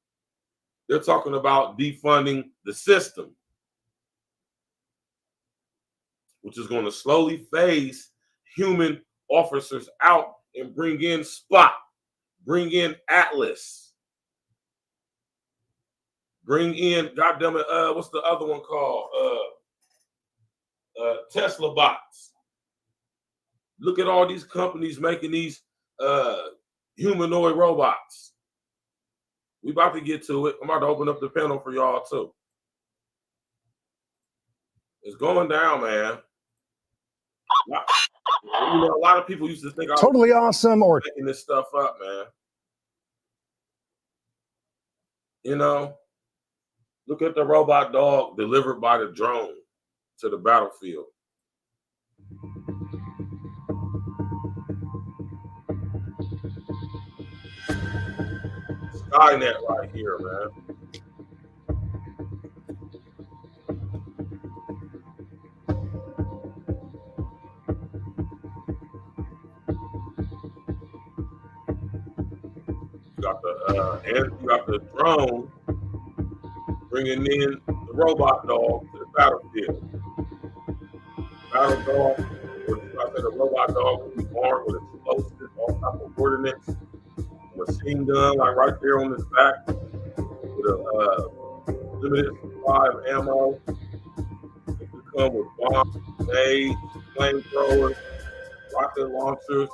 They're talking about defunding the system, which is going to slowly phase human officers out and bring in Spot, bring in Atlas, bring in, goddammit, what's the other one called? Tesla bots. Look at all these companies making these humanoid robots. We about to get to it. I'm about to open up the panel for y'all too. It's going down, man. You know, a lot of people used to think Totally awesome or making this stuff up, man. You know, look at the robot dog delivered by the drone to the battlefield. Skynet right here, man. got the drone bringing in the robot dog to the battlefield. Battle dog, the robot dog will be armed with explosives, all type of ordnance, machine gun, like right there on his back, with a limited supply of ammo. It could come with bombs, grenades, flamethrowers, rocket launchers,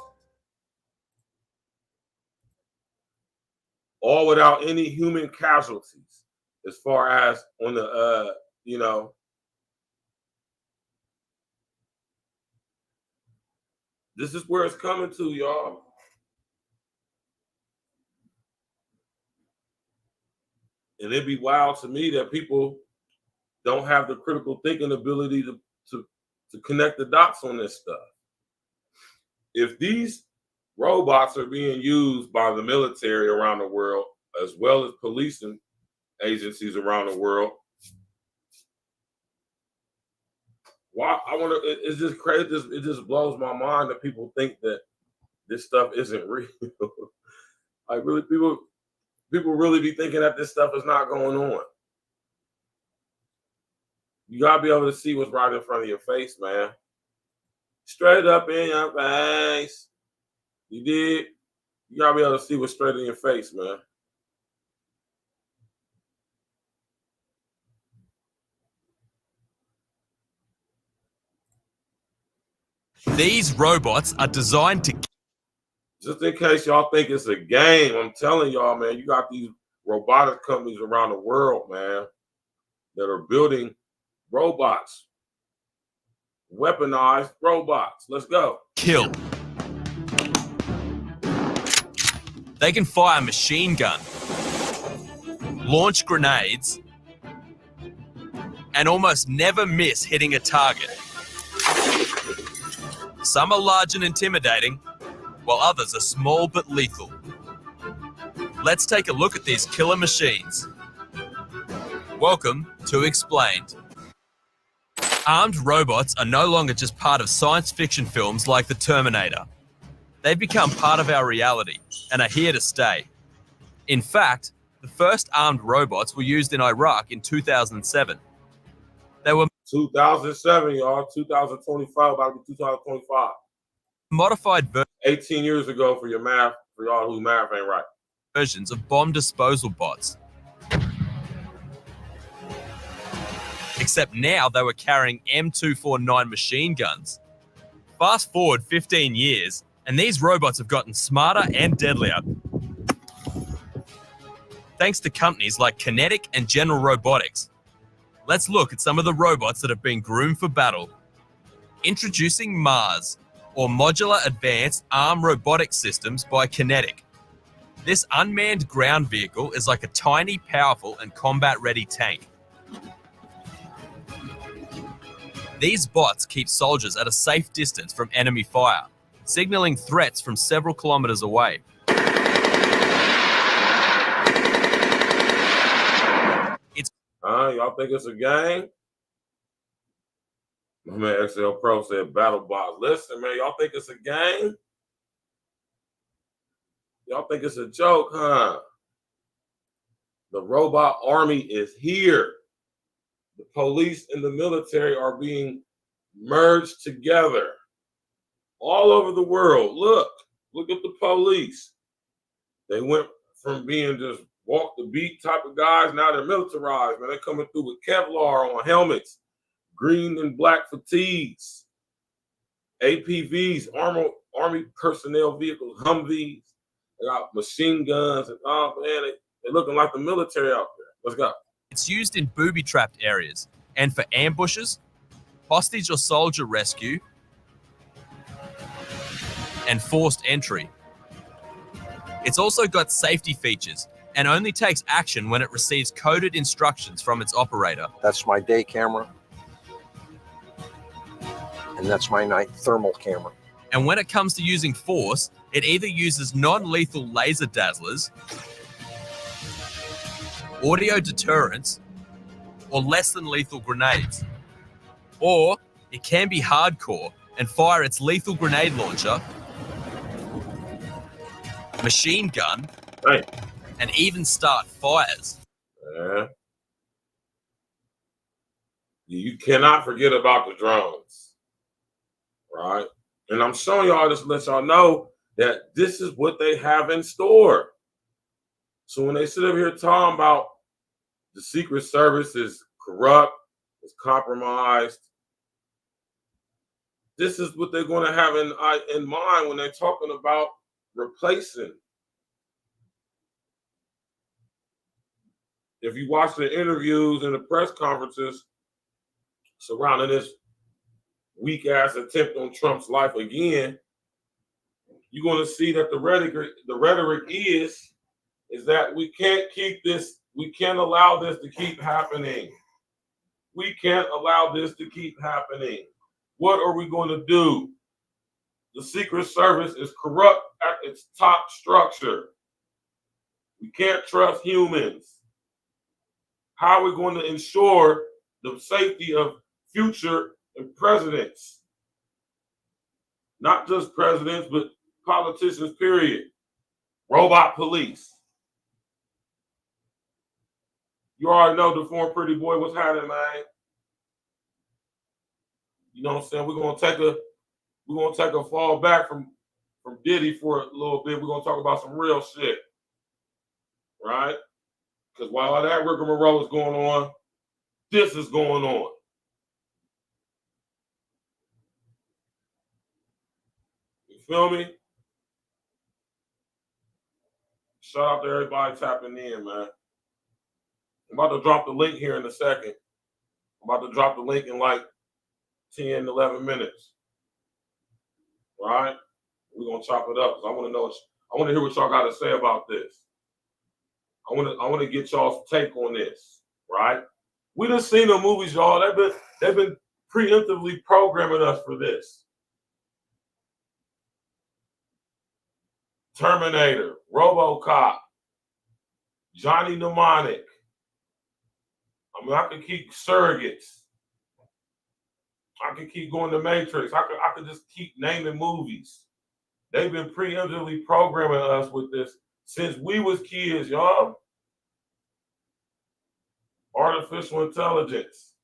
all without any human casualties. As far as on the, this is where it's coming to, y'all. And it'd be wild to me that people don't have the critical thinking ability to connect the dots on this stuff. If these robots are being used by the military around the world, as well as policing agencies around the world, why it's just crazy. It just blows my mind that people think that this stuff isn't real. Like, really, people really be thinking that this stuff is not going on. You gotta be able to see what's right in front of your face, man. Straight up in your face. You did. You gotta be able to see what's straight in your face, man. These robots are designed to... Just in case y'all think it's a game, I'm telling y'all, man, you got these robotic companies around the world, man, that are building robots, weaponized robots. Let's go. Kill. They can fire a machine gun, launch grenades, and almost never miss hitting a target. Some are large and intimidating, while others are small but lethal. Let's take a look at these killer machines. Welcome to Explained. Armed robots are no longer just part of science fiction films like The Terminator. They've become part of our reality and are here to stay. In fact, the first armed robots were used in Iraq in 2007. They were 2007, y'all. 2025, about to be 2025. Modified 18 years ago for your math, for y'all whose math ain't right. Versions of bomb disposal bots. Except now they were carrying M249 machine guns. Fast forward 15 years, and these robots have gotten smarter and deadlier. Thanks to companies like Kinetic and General Robotics. Let's look at some of the robots that have been groomed for battle. Introducing Mars, or Modular Advanced Arm Robotic Systems by Kinetic. This unmanned ground vehicle is like a tiny, powerful, and combat-ready tank. These bots keep soldiers at a safe distance from enemy fire, signaling threats from several kilometers away. Y'all think it's a game? My man XL Pro said battle bots. Listen, man, y'all think it's a game? Y'all think it's a joke, huh? The robot army is here. The police and the military are being merged together all over the world. Look at the police. They went from being just walk the beat type of guys, now they're militarized, man. They're coming through with Kevlar on helmets, green and black fatigues, APVs, army personnel vehicles, Humvees. They got machine guns, and oh man, they're looking like the military out there. Let's go. It's used in booby-trapped areas and for ambushes, hostage or soldier rescue, and forced entry. It's also got safety features and only takes action when it receives coded instructions from its operator. That's my day camera. And that's my night thermal camera. And when it comes to using force, it either uses non-lethal laser dazzlers, audio deterrents, or less than lethal grenades. Or it can be hardcore and fire its lethal grenade launcher, machine gun, and even start fires. Yeah. You cannot forget about the drones, right? And I'm showing y'all this to let y'all know that this is what they have in store. So when they sit up here talking about the Secret Service is corrupt, is compromised, this is what they're going to have in mind when they're talking about replacing. If you watch the interviews and the press conferences surrounding this weak-ass attempt on Trump's life again, you're going to see that the rhetoric is that we can't keep this, we can't allow this to keep happening. We can't allow this to keep happening. What are we going to do? The Secret Service is corrupt at its top structure. We can't trust humans. How are we going to ensure the safety of future presidents? Not just presidents, but politicians, period. Robot police. You already know the former pretty boy was happening, man. You know what I'm saying? We're gonna take a fall back from Diddy for a little bit. We're gonna talk about some real shit, right? Because while that rigmarole is going on, this is going on. You feel me? Shout out to everybody tapping in, man. I'm about to drop the link here in a second. I'm about to drop the link in like 10, 11 minutes. Right? We're gonna chop it up because I want to hear what y'all got to say about this. I want to get y'all's take on this, right? We done seen the movies, y'all. They've been preemptively programming us for this. Terminator, RoboCop, Johnny Mnemonic. I mean, I could keep Surrogates. I could keep going to Matrix. I could just keep naming movies. They've been preemptively programming us with this since we was kids, y'all. Artificial intelligence.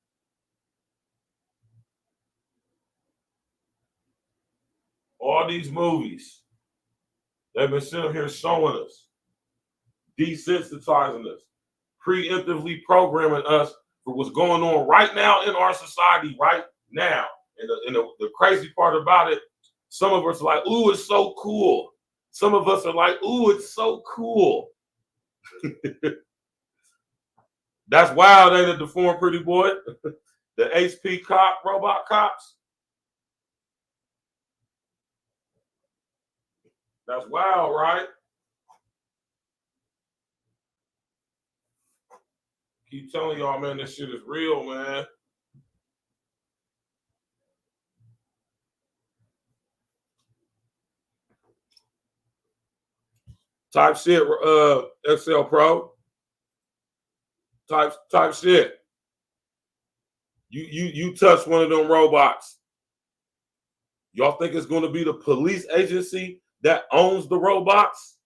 All these movies. They've been sitting here showing us, desensitizing us, preemptively programming us for what's going on right now in our society right now. And the crazy part about it, some of us are like, ooh, it's so cool. Some of us are like, ooh, it's so cool. That's wild, ain't it, the former pretty boy? The HP cop, robot cops. That's wild, right? Keep telling y'all, man, this shit is real, man. Type shit, Excel Pro. Type shit. You touch one of them robots. Y'all think it's going to be the police agency that owns the robots?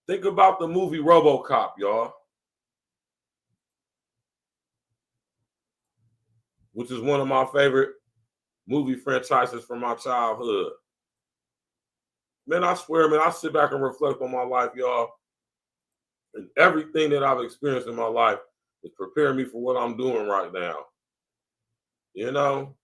Think about the movie RoboCop, y'all. Which is one of my favorite movie franchises from my childhood. Man, I swear, man, I sit back and reflect on my life, y'all. And everything that I've experienced in my life is preparing me for what I'm doing right now. You know?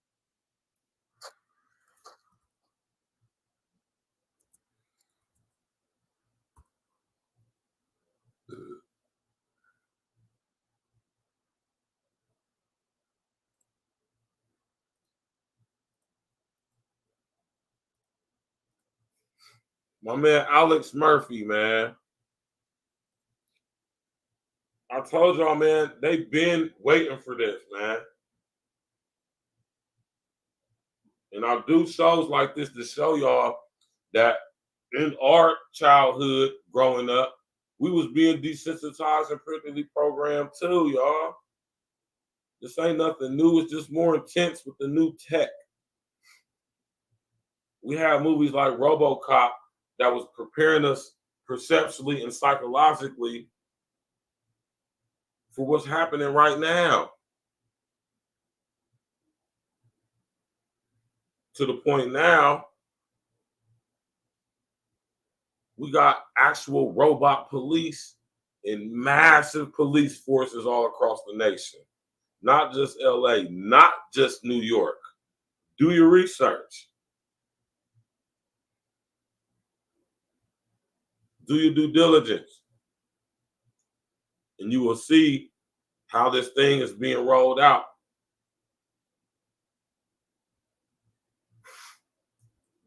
My man, Alex Murphy, man. I told y'all, man, they've been waiting for this, man. And I do shows like this to show y'all that in our childhood growing up, we was being desensitized and preemptively programmed too, y'all. This ain't nothing new. It's just more intense with the new tech. We have movies like RoboCop that was preparing us perceptually and psychologically for what's happening right now. To the point now, we got actual robot police and massive police forces all across the nation. Not just LA, not just New York. Do your research. Do your due diligence. And you will see how this thing is being rolled out.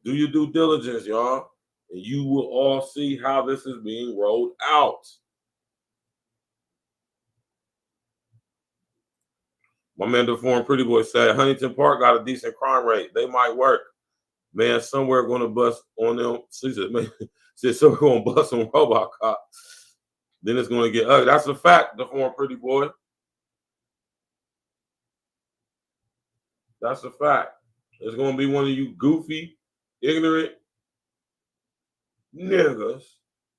Do your due diligence, y'all. And you will all see how this is being rolled out. My man, the foreign pretty boy said, Huntington Park got a decent crime rate. They might work. Man, somewhere going to bust on them. She said, man, somewhere going to bust on RoboCop. Then it's going to get ugly. That's a fact, the foreign pretty boy. That's a fact. It's going to be one of you goofy, ignorant niggas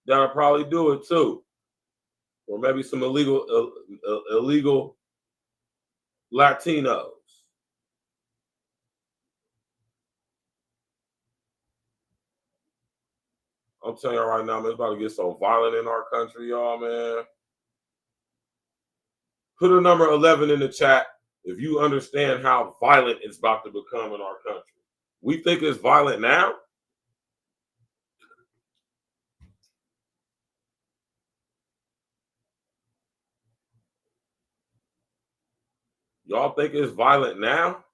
that'll probably do it too. Or maybe some illegal Latinos. I'm telling y'all right now, man, it's about to get so violent in our country, y'all, man. Put a number 11 in the chat if you understand how violent it's about to become in our country. We think it's violent now. Y'all think it's violent now?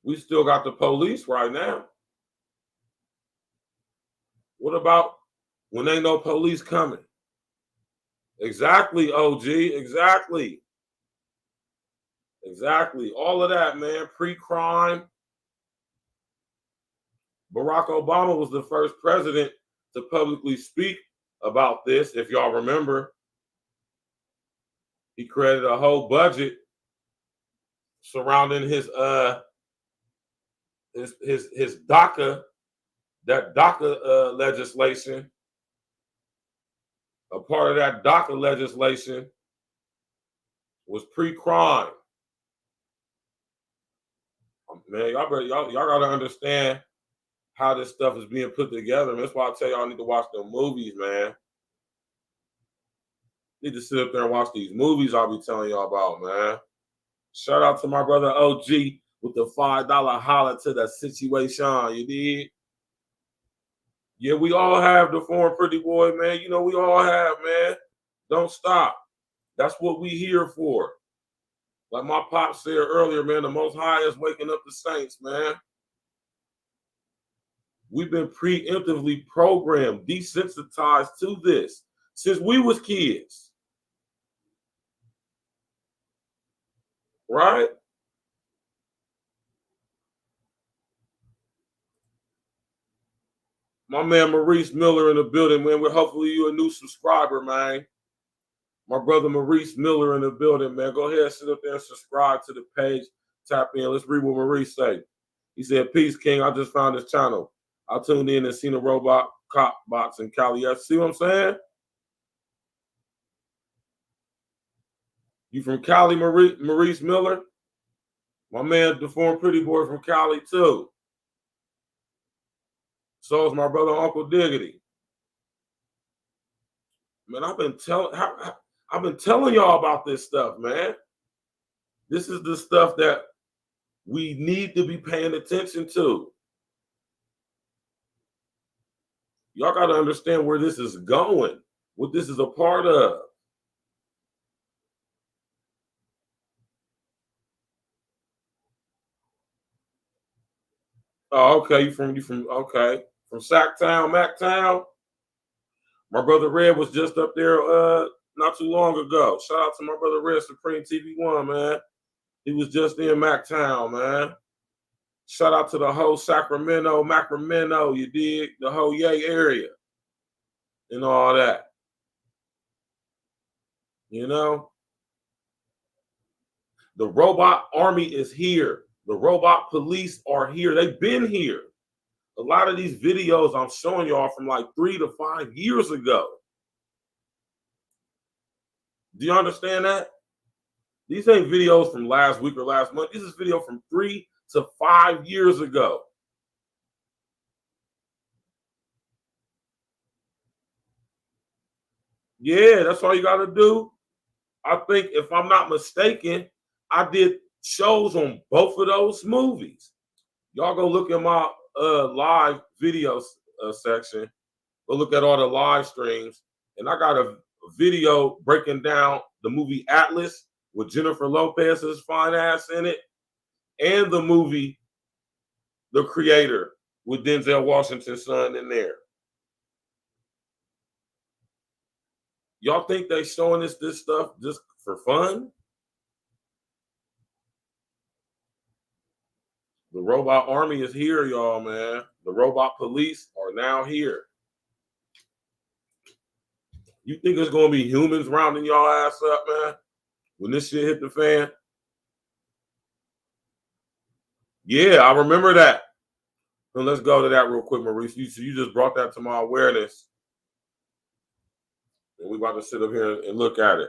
We still got the police right now. What about when ain't no police coming? Exactly, OG, exactly. Exactly. All of that, man. Pre-crime. Barack Obama was the first president to publicly speak about this, if y'all remember. He created a whole budget surrounding his DACA, that DACA legislation. A part of that DACA legislation was pre-crime. Man, y'all gotta understand how this stuff is being put together. And that's why I tell y'all I need to watch them movies, man. Need to sit up there and watch these movies I'll be telling y'all about, man. Shout out to my brother OG with the $5 holler to the situation. You did? Yeah, we all have the foreign pretty boy, man. You know, we all have, man. Don't stop. That's what we here for. Like my pop said earlier, man, the Most High is waking up the saints, man. We've been preemptively programmed, desensitized to this since we was kids. Right? My man Maurice Miller in the building, man. We're hopefully you a new subscriber, man. My brother Maurice Miller in the building, man. Go ahead, sit up there and subscribe to the page. Tap in. Let's read what Maurice say. He said, "Peace, King. I just found this channel. I tuned in and seen a robot cop box in Cali. See what I'm saying? You from Cali, Maurice Miller? My man, the foreign pretty boy from Cali, too. So is my brother Uncle Diggity. Man, I've been telling y'all about this stuff, man. This is the stuff that we need to be paying attention to. Y'all got to understand where this is going, what this is a part of. Oh, okay. You from okay. From Sacktown, Mactown. My brother Red was just up there not too long ago. Shout out to my brother Red Supreme TV1, man. He was just in Mactown, man. Shout out to the whole Sacramento, you dig? The whole Yay area and all that. You know? The robot army is here. The robot police are here. They've been here. A lot of these videos I'm showing y'all from like 3 to 5 years ago. Do you understand that? These ain't videos from last week or last month. This is video from 3 to 5 years ago. Yeah, that's all you got to do. I think, if I'm not mistaken, I did shows on both of those movies. Y'all go look at my live videos section. Go look at all the live streams. And I got a video breaking down the movie Atlas with Jennifer Lopez's fine ass in it, and the movie The Creator with Denzel Washington's son in there. Y'all think they showing us this stuff just for fun? The robot army is here, y'all, man. The robot police are now here. You think there's going to be humans rounding y'all ass up, man, when this shit hit the fan? Yeah, I remember that. So let's go to that real quick, Maurice. You just brought that to my awareness. And we're about to sit up here and look at it.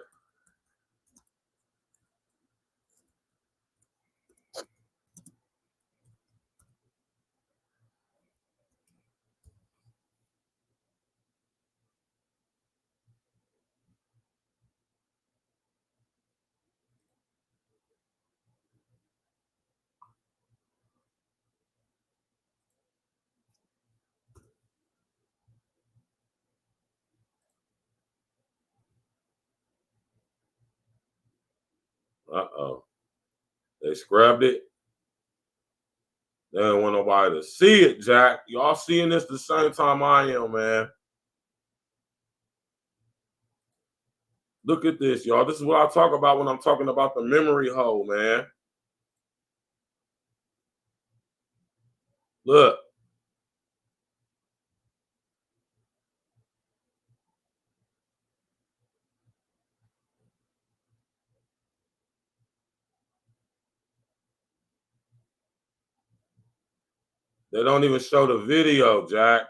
Uh-oh. They scrubbed it. They don't want nobody to see it, Jack. Y'all seeing this the same time I am, man. Look at this, y'all. This is what I talk about when I'm talking about the memory hole, man. Look. They don't even show the video, Jack.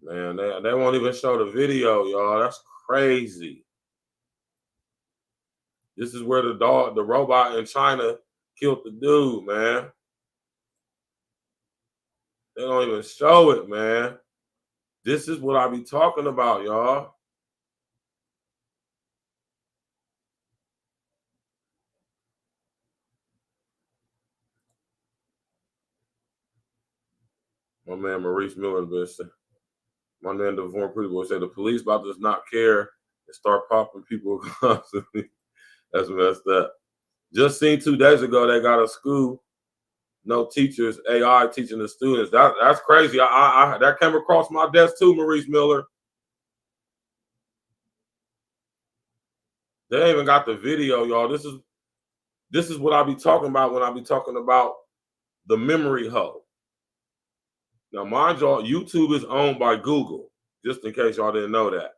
Man, they won't even show the video, y'all. That's crazy. This is where the robot in China killed the dude, man. They don't even show it, man. This is what I be talking about, y'all. My man Maurice Miller, my man Devon Pretty Boy said the police about to not care and start popping people constantly. That's messed up. Just seen 2 days ago they got a school, no teachers, AI teaching the students. That's crazy. That came across my desk too, Maurice Miller. They ain't even got the video, y'all. This is what I be talking about when I be talking about the memory hole. Now, mind y'all, YouTube is owned by Google, just in case y'all didn't know that.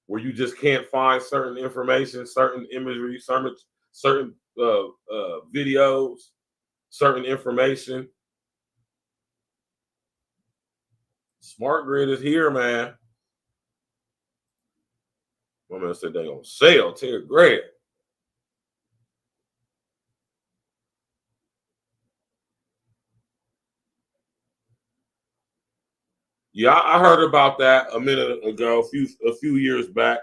Where you just can't find certain information, certain imagery, certain videos, certain information. Smart Grid is here, man. My man said they on sale, $10,000. Yeah, I heard about that a minute ago, a few years back.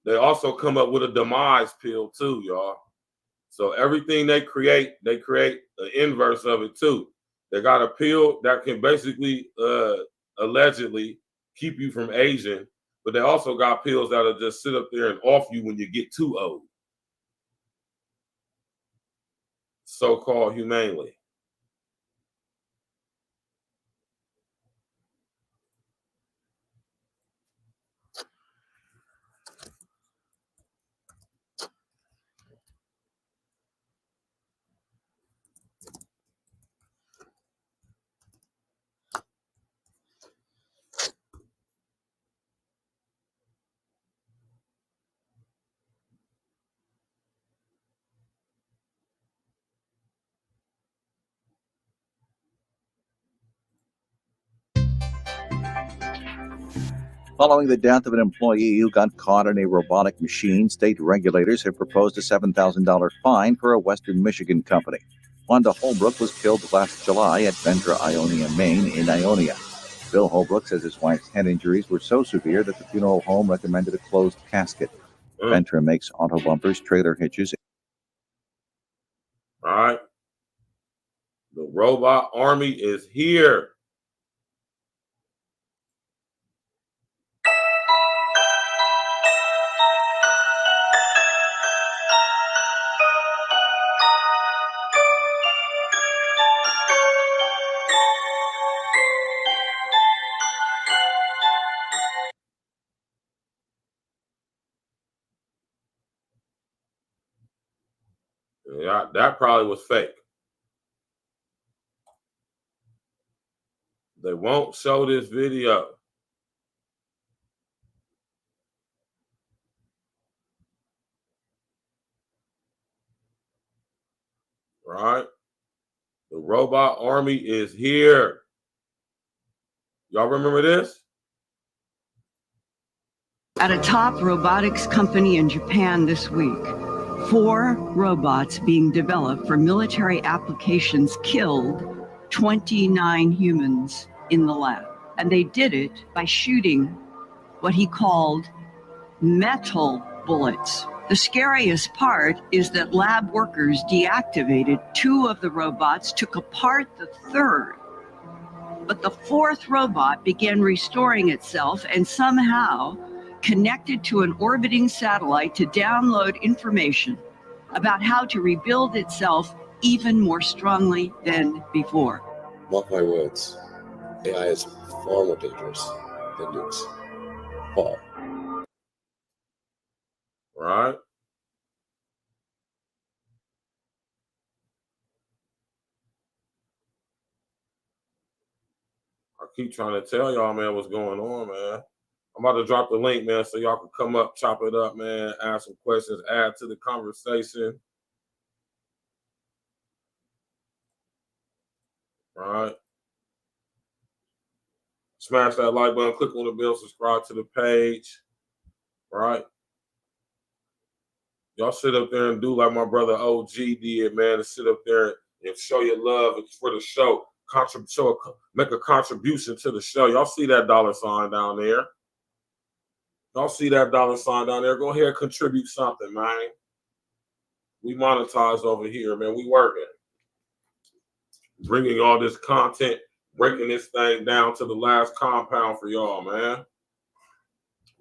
They also come up with a demise pill too, y'all. So everything they create an inverse of it too. They got a pill that can basically allegedly keep you from aging, But they also got pills that'll just sit up there and off you when you get too old. So-called humanely. Following the death of an employee who got caught in a robotic machine, state regulators have proposed a $7,000 fine for a Western Michigan company. Wanda Holbrook was killed last July at Ventra Ionia, Maine, in Ionia. Bill Holbrook says his wife's head injuries were so severe that the funeral home recommended a closed casket. Ventra makes auto bumpers, trailer hitches. All right. The robot army is here. Yeah, that probably was fake. They won't show this video. Right? The robot army is here. Y'all remember this? At a top robotics company in Japan this week, 4 robots being developed for military applications killed 29 humans in the lab. And they did it by shooting what he called metal bullets. The scariest part is that lab workers deactivated 2 of the robots, took apart the 3rd. But the 4th robot began restoring itself and somehow connected to an orbiting satellite to download information about how to rebuild itself even more strongly than before. Mark my words, AI is far more dangerous than nukes. Far. Right? I keep trying to tell y'all, man, what's going on, man. I'm about to drop the link, man, so y'all can come up, chop it up, man, ask some questions, add to the conversation. All right. Smash that like button, click on the bell, subscribe to the page. All right. Y'all sit up there and do like my brother OG did, man, to sit up there and show your love for the show. Make a contribution to the show. Y'all see that $sign down there? Y'all see that $sign down there? Go ahead and contribute something, man. We monetize over here, man. We working. Bringing all this content, breaking this thing down to the last compound for y'all, man.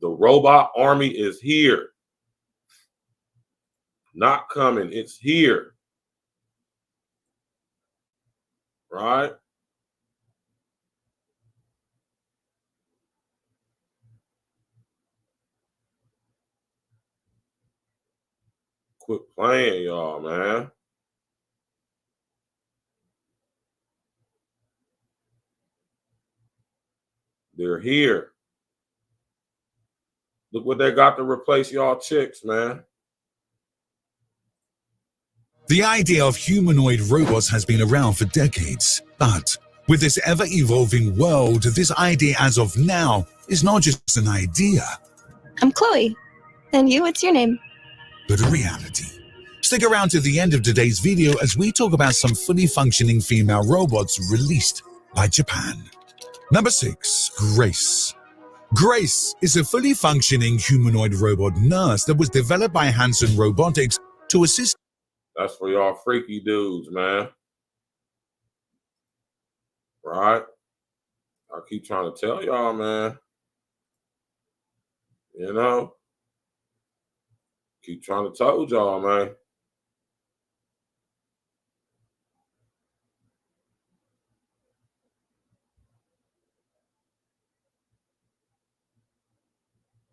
The robot army is here. Not coming. It's here. Right? Quit playing, y'all, man. They're here. Look what they got to replace y'all chicks, man. The idea of humanoid robots has been around for decades, but with this ever-evolving world, this idea as of now is not just an idea. I'm Chloe. And you, what's your name? But a reality. Stick around to the end of today's video as we talk about some fully functioning female robots released by Japan. Number 6, Grace. Grace is a fully functioning humanoid robot nurse that was developed by Hanson Robotics to assist. That's for y'all freaky dudes, man. Right? I keep trying to tell y'all, man. You know? Keep trying to told y'all, man.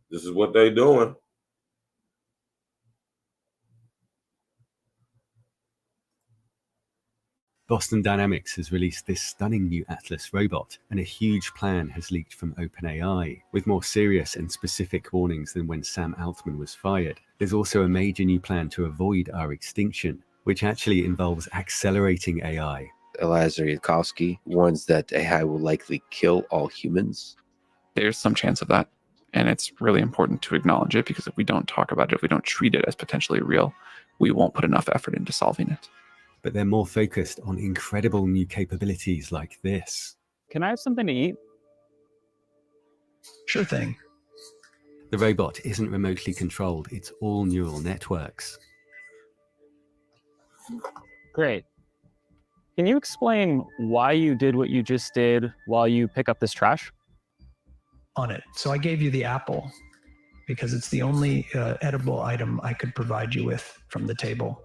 This is what they doing. Boston Dynamics has released this stunning new Atlas robot, and a huge plan has leaked from OpenAI, with more serious and specific warnings than when Sam Altman was fired. There's also a major new plan to avoid our extinction, which actually involves accelerating AI. Eliezer Yudkowsky warns that AI will likely kill all humans. There's some chance of that, and it's really important to acknowledge it, because if we don't talk about it, if we don't treat it as potentially real, we won't put enough effort into solving it. But they're more focused on incredible new capabilities like this. Can I have something to eat? Sure thing. The robot isn't remotely controlled, it's all neural networks. Great. Can you explain why you did what you just did while you pick up this trash? On it. So I gave you the apple because it's the only edible item I could provide you with from the table.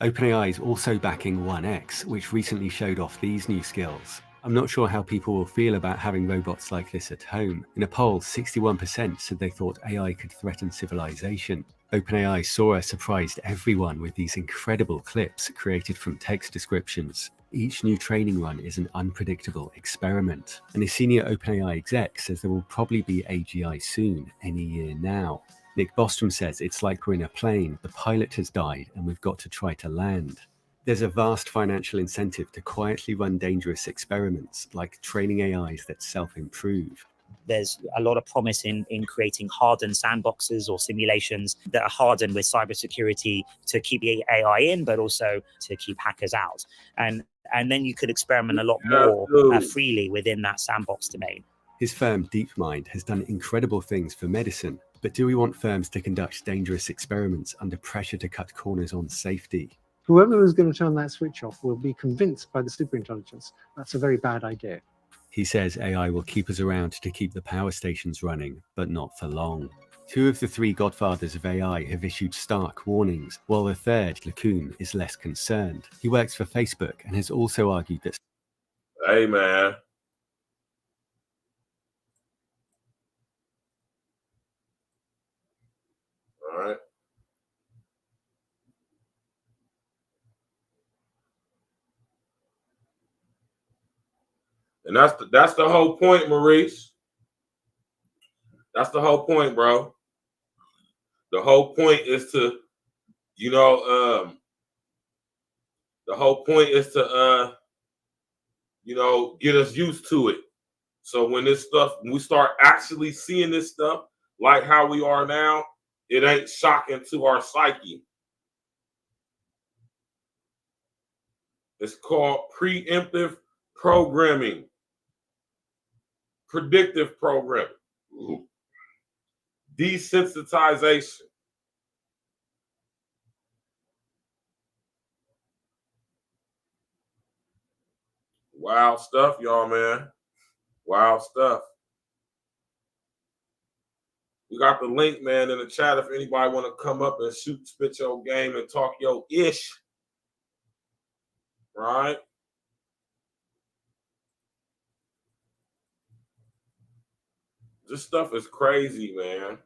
OpenAI is also backing 1X, which recently showed off these new skills. I'm not sure how people will feel about having robots like this at home. In a poll, 61% said they thought AI could threaten civilization. OpenAI Sora surprised everyone with these incredible clips created from text descriptions. Each new training run is an unpredictable experiment. And a senior OpenAI exec says there will probably be AGI soon, any year now. Nick Bostrom says it's like we're in a plane, the pilot has died, and we've got to try to land. There's a vast financial incentive to quietly run dangerous experiments, like training AIs that self-improve. There's a lot of promise in creating hardened sandboxes or simulations that are hardened with cybersecurity to keep the AI in, but also to keep hackers out. And then you could experiment a lot more freely within that sandbox domain. His firm DeepMind has done incredible things for medicine, but do we want firms to conduct dangerous experiments under pressure to cut corners on safety? Whoever is going to turn that switch off will be convinced by the superintelligence. That's a very bad idea. He says AI will keep us around to keep the power stations running, but not for long. 2 of the 3 godfathers of AI have issued stark warnings, while the third, LeCun, is less concerned. He works for Facebook and has also argued that... Hey, man. All right. And that's the whole point, Maurice. That's the whole point, bro. The whole point is to, the whole point is to, get us used to it. So when this stuff, when we start actually seeing this stuff like how we are now, it ain't shocking to our psyche. It's called preemptive programming, predictive programming, desensitization. Wild stuff, y'all, man. Wild stuff. We got the link, man, in the chat if anybody want to come up and spit your game and talk your ish. Right? This stuff is crazy, man.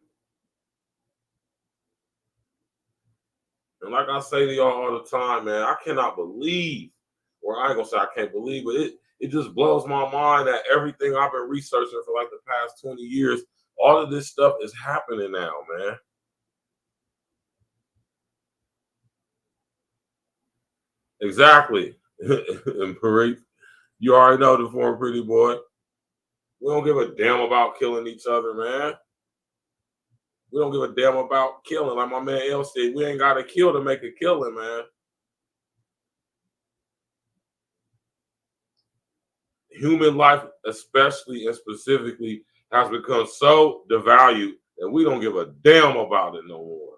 And like I say to y'all all the time, man, I cannot believe, or I ain't gonna say I can't believe, but it just blows my mind that everything I've been researching for like the past 20 years, all of this stuff is happening now, man. Exactly. And Marie, you already know the former pretty boy. We don't give a damn about killing each other, man. We don't give a damn about killing. Like my man L said, we ain't got to kill to make a killing, man. Human life, especially and specifically, has become so devalued that we don't give a damn about it no more.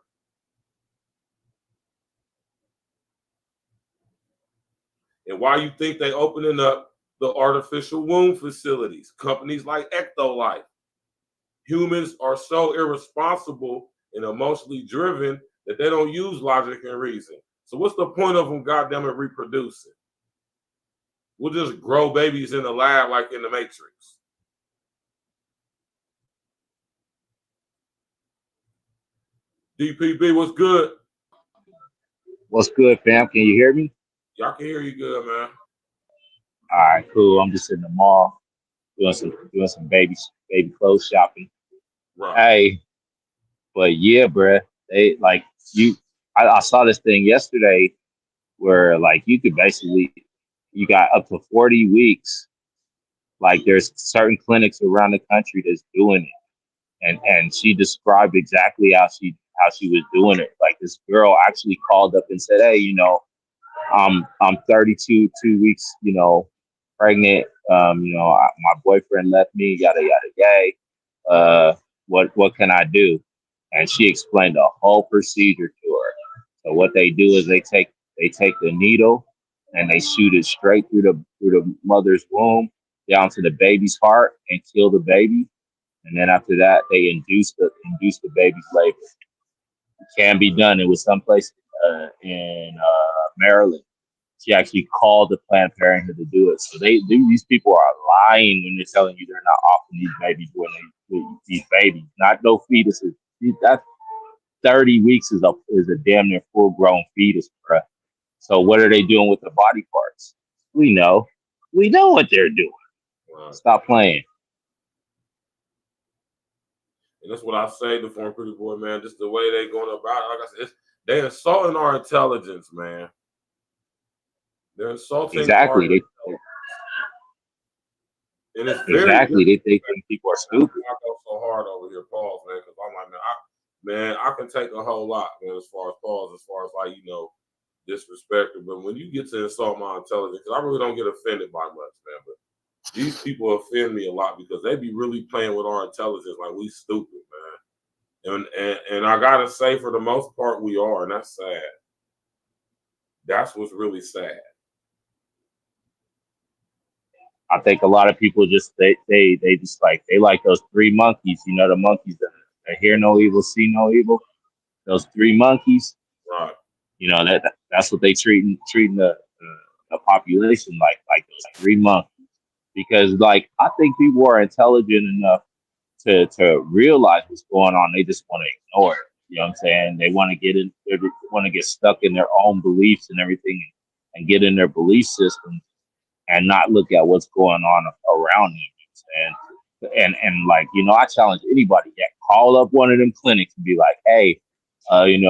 And why you think they opening up the artificial womb facilities? Companies like Ectolife, humans are so irresponsible and emotionally driven that they don't use logic and reason. So what's the point of them goddamn it reproducing? We'll just grow babies in the lab like in the Matrix. DPB, what's good? What's good, fam? Can you hear me? Y'all can hear you good, man. All right, cool. I'm just in the mall doing some baby clothes shopping. Right. Hey, but yeah, bruh, they like you. I saw this thing yesterday where like you could basically you got up to 40 weeks. Like there's certain clinics around the country that's doing it, and she described exactly how she was doing it. Like this girl actually called up and said, "Hey, I'm 32 weeks, pregnant. My boyfriend left me, yada yada yada. What can I do?" And she explained the whole procedure to her. So what they do is they take the needle and they shoot it straight through the mother's womb down to the baby's heart and kill the baby. And then after that, they induce the baby's labor. It can be done. It was someplace in Maryland. She actually called the Planned Parenthood to do it. So these people are lying when they're telling you they're not offering these babies when these babies, not no fetuses. That 30 weeks is a damn near full grown fetus, bruh. So what are they doing with the body parts? We know what they're doing. Right. Stop playing. And that's what I say to former Pretty Boy, man. Just the way they going about it. Like I said, they insulting our intelligence, man. They're insulting Exactly. our intelligence. And it's very Exactly. They think people are stupid. I go so hard over here, pause, man, because I'm like, man, I can take a whole lot, man, as far as pause, as far as like, disrespect. But when you get to insult my intelligence, because I really don't get offended by much, man. But these people offend me a lot because they be really playing with our intelligence like we stupid, man. And I gotta say, for the most part, we are, and that's sad. That's what's really sad. I think a lot of people just they just like those three monkeys, the monkeys that hear no evil, see no evil. Those three monkeys, right? That's what they treating the population like those three monkeys. Because like I think people are intelligent enough to realize what's going on. They just want to ignore it. You know what I'm saying? They want to get stuck in their own beliefs and everything, and get in their belief system and not look at what's going on around them. And like, I challenge anybody that call up one of them clinics and be like, hey, you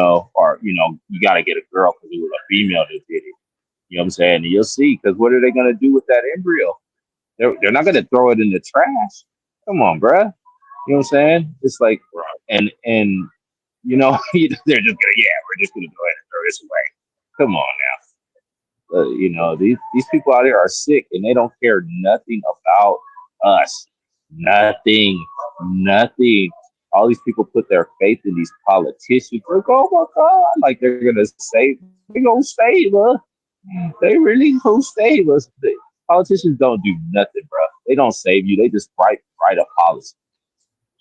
got to get a girl because it was a female that did it. You know what I'm saying? And you'll see, because what are they going to do with that embryo? They're not going to throw it in the trash. Come on, bruh. You know what I'm saying? It's like, and they're just going to, we're just going to go ahead and throw this away. Come on now. These people out here are sick and they don't care nothing about us. Nothing. All these people put their faith in these politicians. Like, oh my God, like they're gonna save us. They really gonna save us. The politicians don't do nothing, bro. They don't save you. They just write a policy.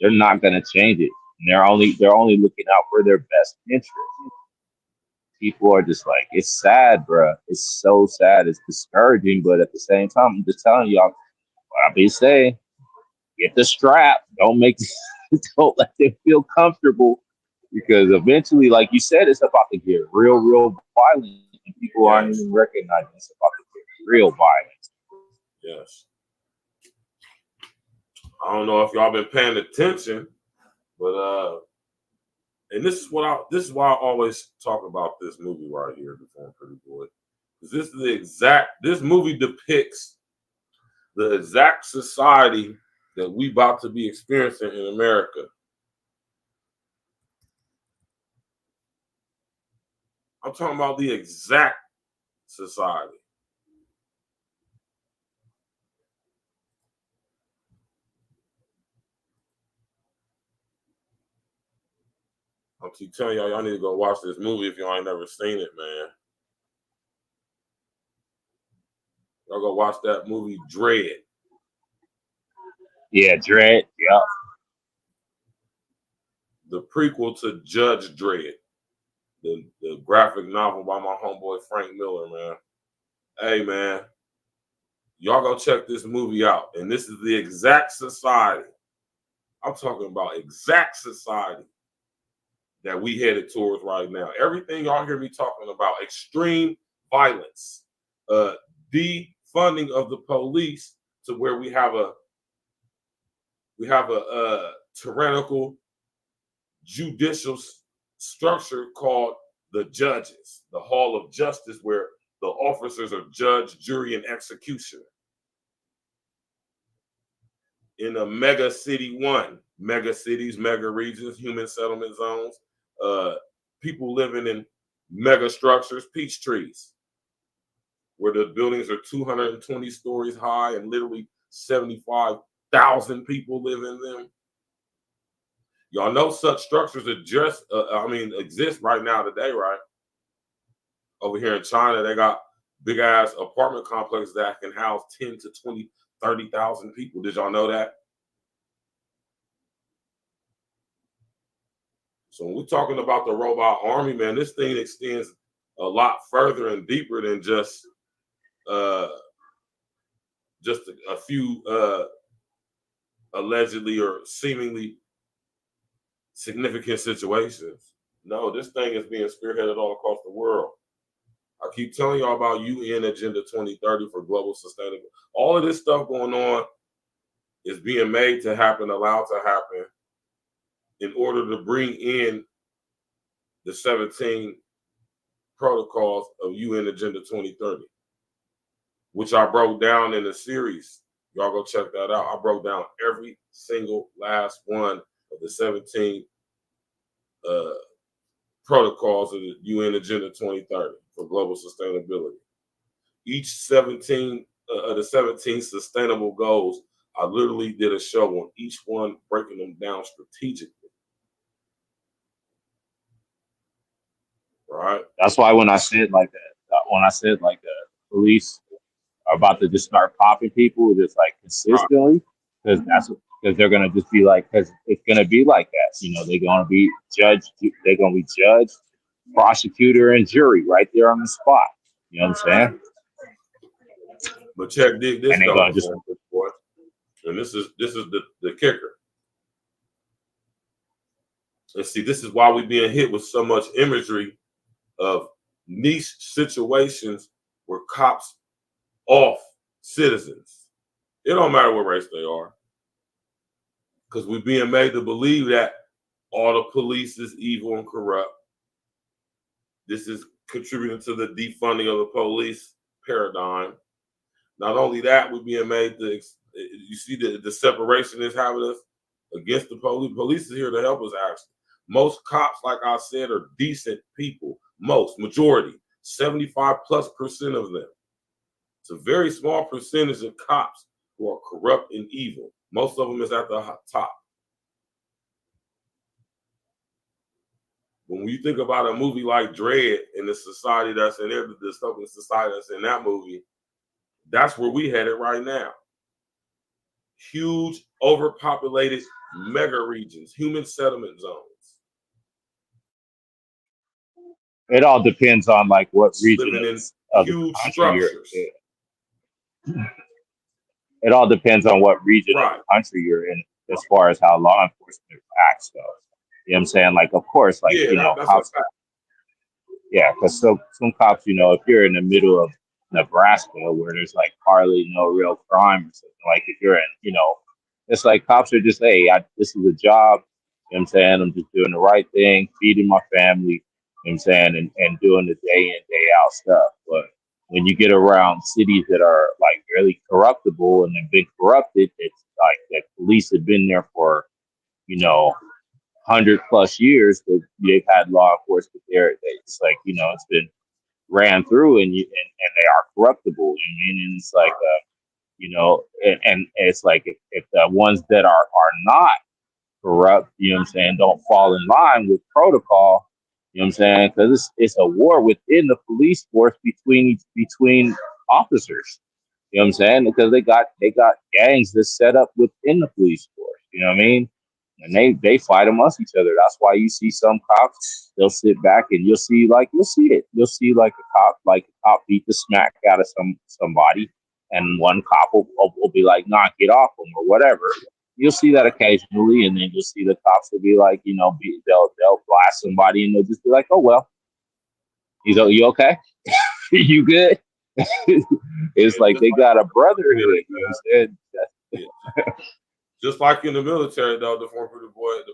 They're not gonna change it. And they're only looking out for their best interest. People are just like, it's sad, bro. It's so sad. It's discouraging, but at the same time, I'm just telling y'all what I be saying. Get the strap. Don't let them feel comfortable, because eventually, like you said, it's about to get real violent, and people aren't even recognizing it's about to get real violent. Yes. I don't know if y'all been paying attention, but and this is why I always talk about this movie right here, The Former Pretty Boy, because this movie depicts the exact society that we about to be experiencing in America. I'm talking about the exact society. I keep telling y'all need to go watch this movie if y'all ain't never seen it, man. Y'all go watch that movie, Dread. Yeah, Dread. Yeah. the prequel to Judge Dredd, the graphic novel by my homeboy Frank Miller, man. Hey, man, y'all go check this movie out. And this is the exact society. I'm talking about exact society that we headed towards right now. Everything y'all hear me talking about, extreme violence, defunding of the police to where we have a tyrannical judicial structure called the judges, the Hall of Justice, where the officers are judge, jury, and executioner. In a mega city mega cities, mega regions, human settlement zones, people living in mega structures, peach trees, where the buildings are 220 stories high and literally 75,000 people live in them. Y'all know such structures exist right now today, right? Over here in China, they got big ass apartment complexes that can house 10 to 20, 30,000 people. Did y'all know that? So when we're talking about the robot army, man, this thing extends a lot further and deeper than just a few allegedly or seemingly significant situations. No, this thing is being spearheaded all across the world. I keep telling y'all about UN Agenda 2030 for global sustainability. All of this stuff going on is being made to happen, allowed to happen, in order to bring in the 17 protocols of UN Agenda 2030, which I broke down in a series. Y'all go check that out. I broke down every single last one of the 17 protocols of the UN Agenda 2030 for global sustainability. Each 17 of the 17 sustainable goals, I literally did a show on each one, breaking them down strategically. Right. That's why when I said like that, police are about to just start popping people just like consistently, because they're gonna just be like, because it's gonna be like that. You know, they're gonna be judge, prosecutor, and jury right there on the spot. You know what I'm saying? But check dig this, and they're gonna just, and this is the kicker. And see, this is why we're being hit with so much imagery of niche situations where cops off citizens. It don't matter what race they are, because we're being made to believe that all the police is evil and corrupt. This is contributing to the defunding of the police paradigm. Not only that, we're being made to, you see the separation is having us against the police. Police is here to help us, actually. Most cops, like I said, are decent people. Majority, 75+% of them. It's a very small percentage of cops who are corrupt and evil. Most of them is at the top. When you think about a movie like Dredd and the society that's in there, the dystopian society that's in that movie, that's where we headed right now. Huge, overpopulated mega regions, human settlement zones. it all depends on like what region of the huge country structures. It all depends on what region of the country you're in as far as how law enforcement acts goes. You know what I'm saying? Like, of course, like, you know, cops. Yeah, because some cops, you know, if you're in the middle of Nebraska where there's like hardly no real crime or something, like if you're in, you know, it's like cops are just, hey, this is a job. You know what I'm saying? I'm just doing the right thing, feeding my family, you know what I'm saying, and doing the day in, day out stuff. But when you get around cities that are like really corruptible and have been corrupted, it's like that police have been there for, you know, 100+ years that they've had law enforcement there. It's like, you know, it's been ran through and they are corruptible. You know what I mean? And it's like, you know, and it's like if the ones that are not corrupt, you know what I'm saying, don't fall in line with protocol, you know what I'm saying? Because it's a war within the police force between officers. You know what I'm saying? Because they got gangs that set up within the police force. You know what I mean? and they fight amongst each other. That's why you see some cops, they'll sit back and you'll see like a cop beat the smack out of somebody, and one cop will be like, "Nah, get off him" or whatever. You'll see that occasionally, and then you'll see the cops will be like, they'll blast somebody, and they'll just be like, "Oh well, you okay? You good?" It's like they got a brotherhood. You know what I'm saying? Just like in the military, though, the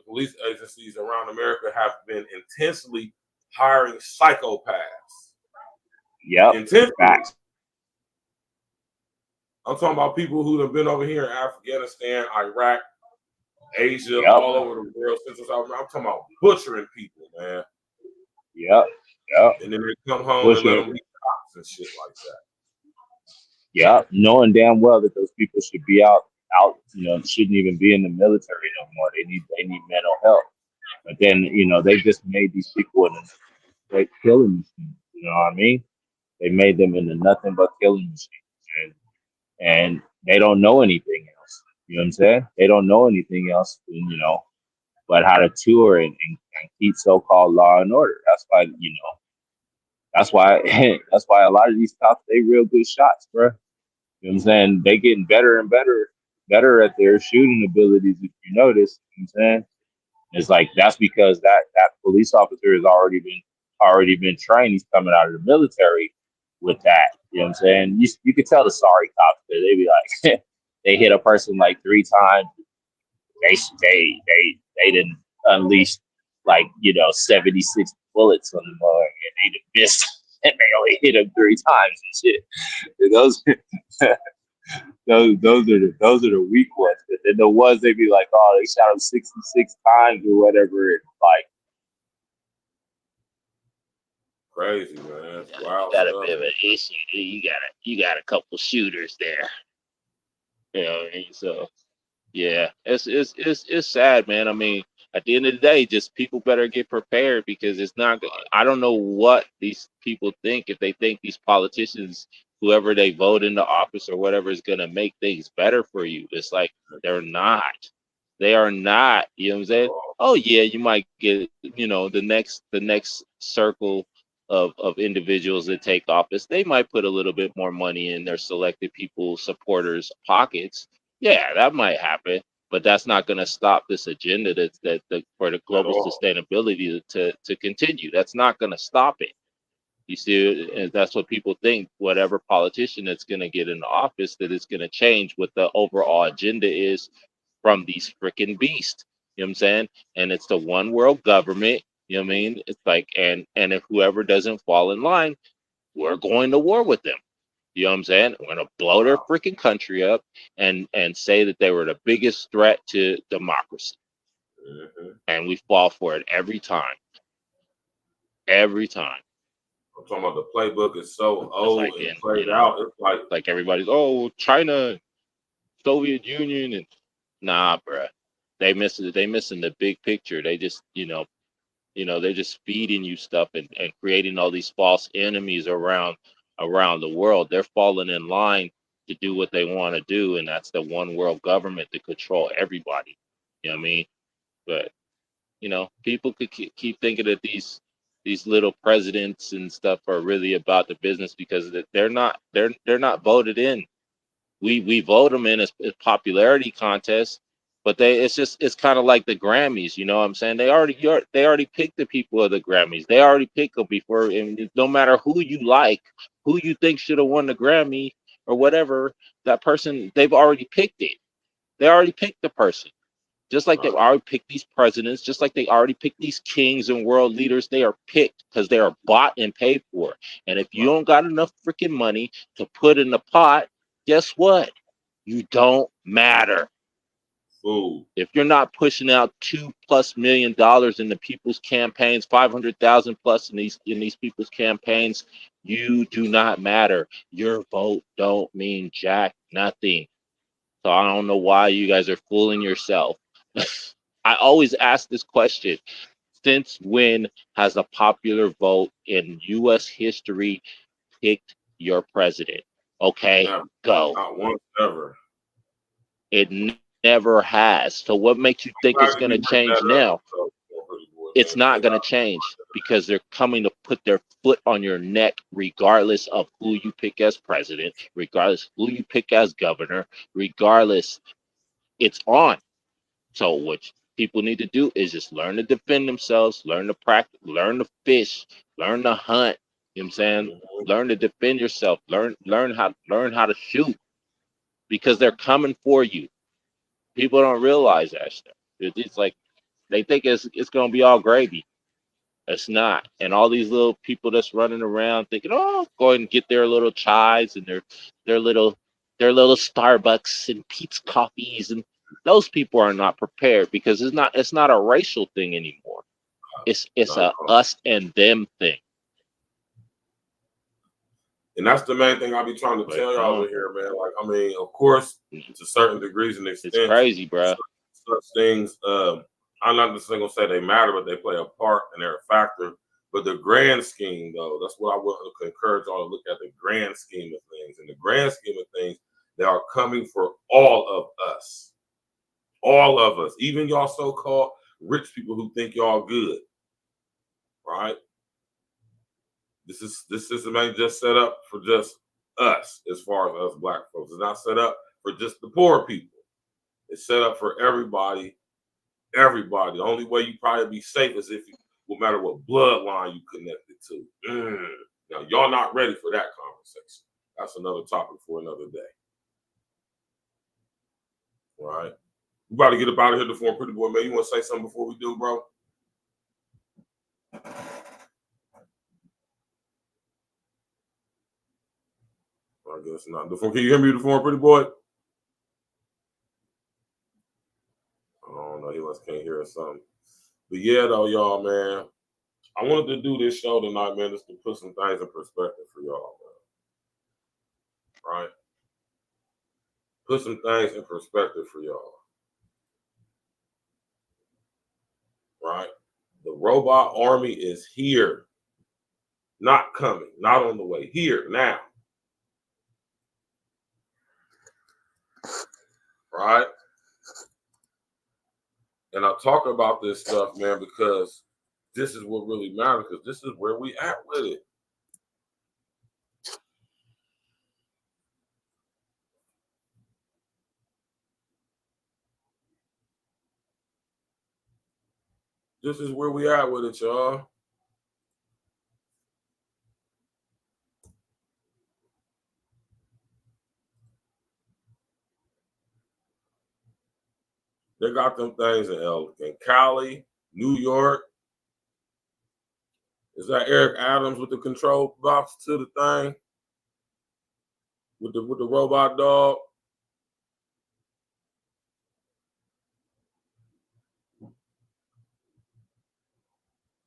police agencies around America have been intensely hiring psychopaths. Yep. Intensely. Facts. I'm talking about people who have been over here in Afghanistan, Iraq, Asia, Yep. all over the world. I'm talking about butchering people, man. Yep. Yep. And then they come home and let them be cops and shit like that. Yeah, knowing damn well that those people should be out, shouldn't even be in the military no more. They need mental health. But then, they just made these people into great killing machines. You know what I mean? They made them into nothing but killing machines. And they don't know anything else. You know what I'm saying? They don't know anything else, but how to tour and keep so-called law and order. That's why, that's why a lot of these cops, they real good shots, bro. You know what I'm saying? They getting better and better at their shooting abilities. If you notice, you know what I'm saying? It's like that's because that police officer has already been trained. He's coming out of the military with that. You know what I'm saying? You could tell the sorry cops that they be like they hit a person like 3 times. They didn't unleash 76 bullets on them, and they didn't miss, and they only hit him 3 times and shit. And those those are the weak ones. But then the ones they be like, oh, they shot him 66 times or whatever. Like crazy, man. Wow, you got a bit of an issue. You got a couple shooters there. You know what I mean? So yeah, it's sad, man. I mean, at the end of the day, just people better get prepared because it's not. I don't know what these people think if they think these politicians, whoever they vote into office or whatever, is gonna make things better for you. It's like they're not. They are not. You know what I'm saying? Oh yeah, you might get the next circle of individuals that take office. They might put a little bit more money in their selected people supporters' pockets. Yeah, that might happen, but that's not going to stop this agenda that for the global sustainability to continue. That's not going to stop it. You see, and that's what people think. Whatever politician that's going to get in office, that it's going to change what the overall agenda is from these freaking beasts. You know what I'm saying? And it's the one world government. You know what I mean? It's like, and if whoever doesn't fall in line, we're going to war with them. You know what I'm saying? We're gonna blow their freaking country up and say that they were the biggest threat to democracy. And we fall for it every time. Every time. I'm talking about the playbook is so old and played out. It's like everybody's China, Soviet Union, and nah, bruh. They missing the big picture. They just they're just feeding you stuff and creating all these false enemies around the world. They're falling in line to do what they want to do, and that's the one world government to control everybody. You know what I mean? But people could keep thinking that these little presidents and stuff are really about the business because they're not voted in. We vote them in as popularity contests, but it's kind of like the Grammys, you know what I'm saying? They already picked the people of the Grammys. They already picked them before, and no matter who you like, who you think should have won the Grammy or whatever, that person, they've already picked it. They already picked the person. Just like they've already picked these presidents, just like they already picked these kings and world leaders, they are picked because they are bought and paid for. And if you don't got enough freaking money to put in the pot, guess what? You don't matter. Ooh. If you're not pushing out $2+ million in the people's campaigns, 500,000 plus in these people's campaigns, you do not matter. Your vote don't mean jack nothing. So I don't know why you guys are fooling yourself. I always ask this question. Since when has a popular vote in U.S. history picked your president? Okay, go. Not once ever. It never has. So what makes you think it's Glad going you to bring change that up, now? It's not going to change because they're coming to put their foot on your neck, regardless of who you pick as president, regardless of who you pick as governor, regardless, it's on. So what people need to do is just learn to defend themselves, learn to practice, learn to fish, learn to hunt. You know what I'm saying? Learn to defend yourself, learn how to shoot because they're coming for you. People don't realize that stuff. It's like they think it's gonna be all gravy. It's not. And all these little people that's running around thinking, oh, go ahead and get their little chives and their little their little Starbucks and Pete's coffees, and those people are not prepared because it's not a racial thing anymore. It's a us and them thing. And that's the main thing I be trying to tell y'all over here, man. Like, I mean, of course, to certain degrees and extents, it's crazy, bro. Such things, I'm not necessarily gonna say they matter, but they play a part and they're a factor. But the grand scheme, though, that's what I want to encourage y'all to look at, the grand scheme of things. In the grand scheme of things, they are coming for all of us. All of us, even y'all so-called rich people who think y'all good, right? This system ain't just set up for just us, as far as us black folks. It's not set up for just the poor people. It's set up for everybody. Everybody. The only way you probably be safe is if you, no matter what bloodline you connected to. Now, y'all not ready for that conversation. That's another topic for another day. All right. We about to get up out of here before Pretty Boy, man. You want to say something before we do, bro? I guess not. Can you hear me before, Pretty Boy? I don't know. He must can't hear us something. But yeah, though, y'all, man. I wanted to do this show tonight, man, just to put some things in perspective for y'all, man. Right? Put some things in perspective for y'all. Right? The robot army is here. Not coming. Not on the way. Here, now. Right? And I talk about this stuff, man, because this is what really matters, because this is where we at with it. This is where we at with it, y'all. They got them things in Cali, New York. Is that Eric Adams with the control box to the thing? With the robot dog?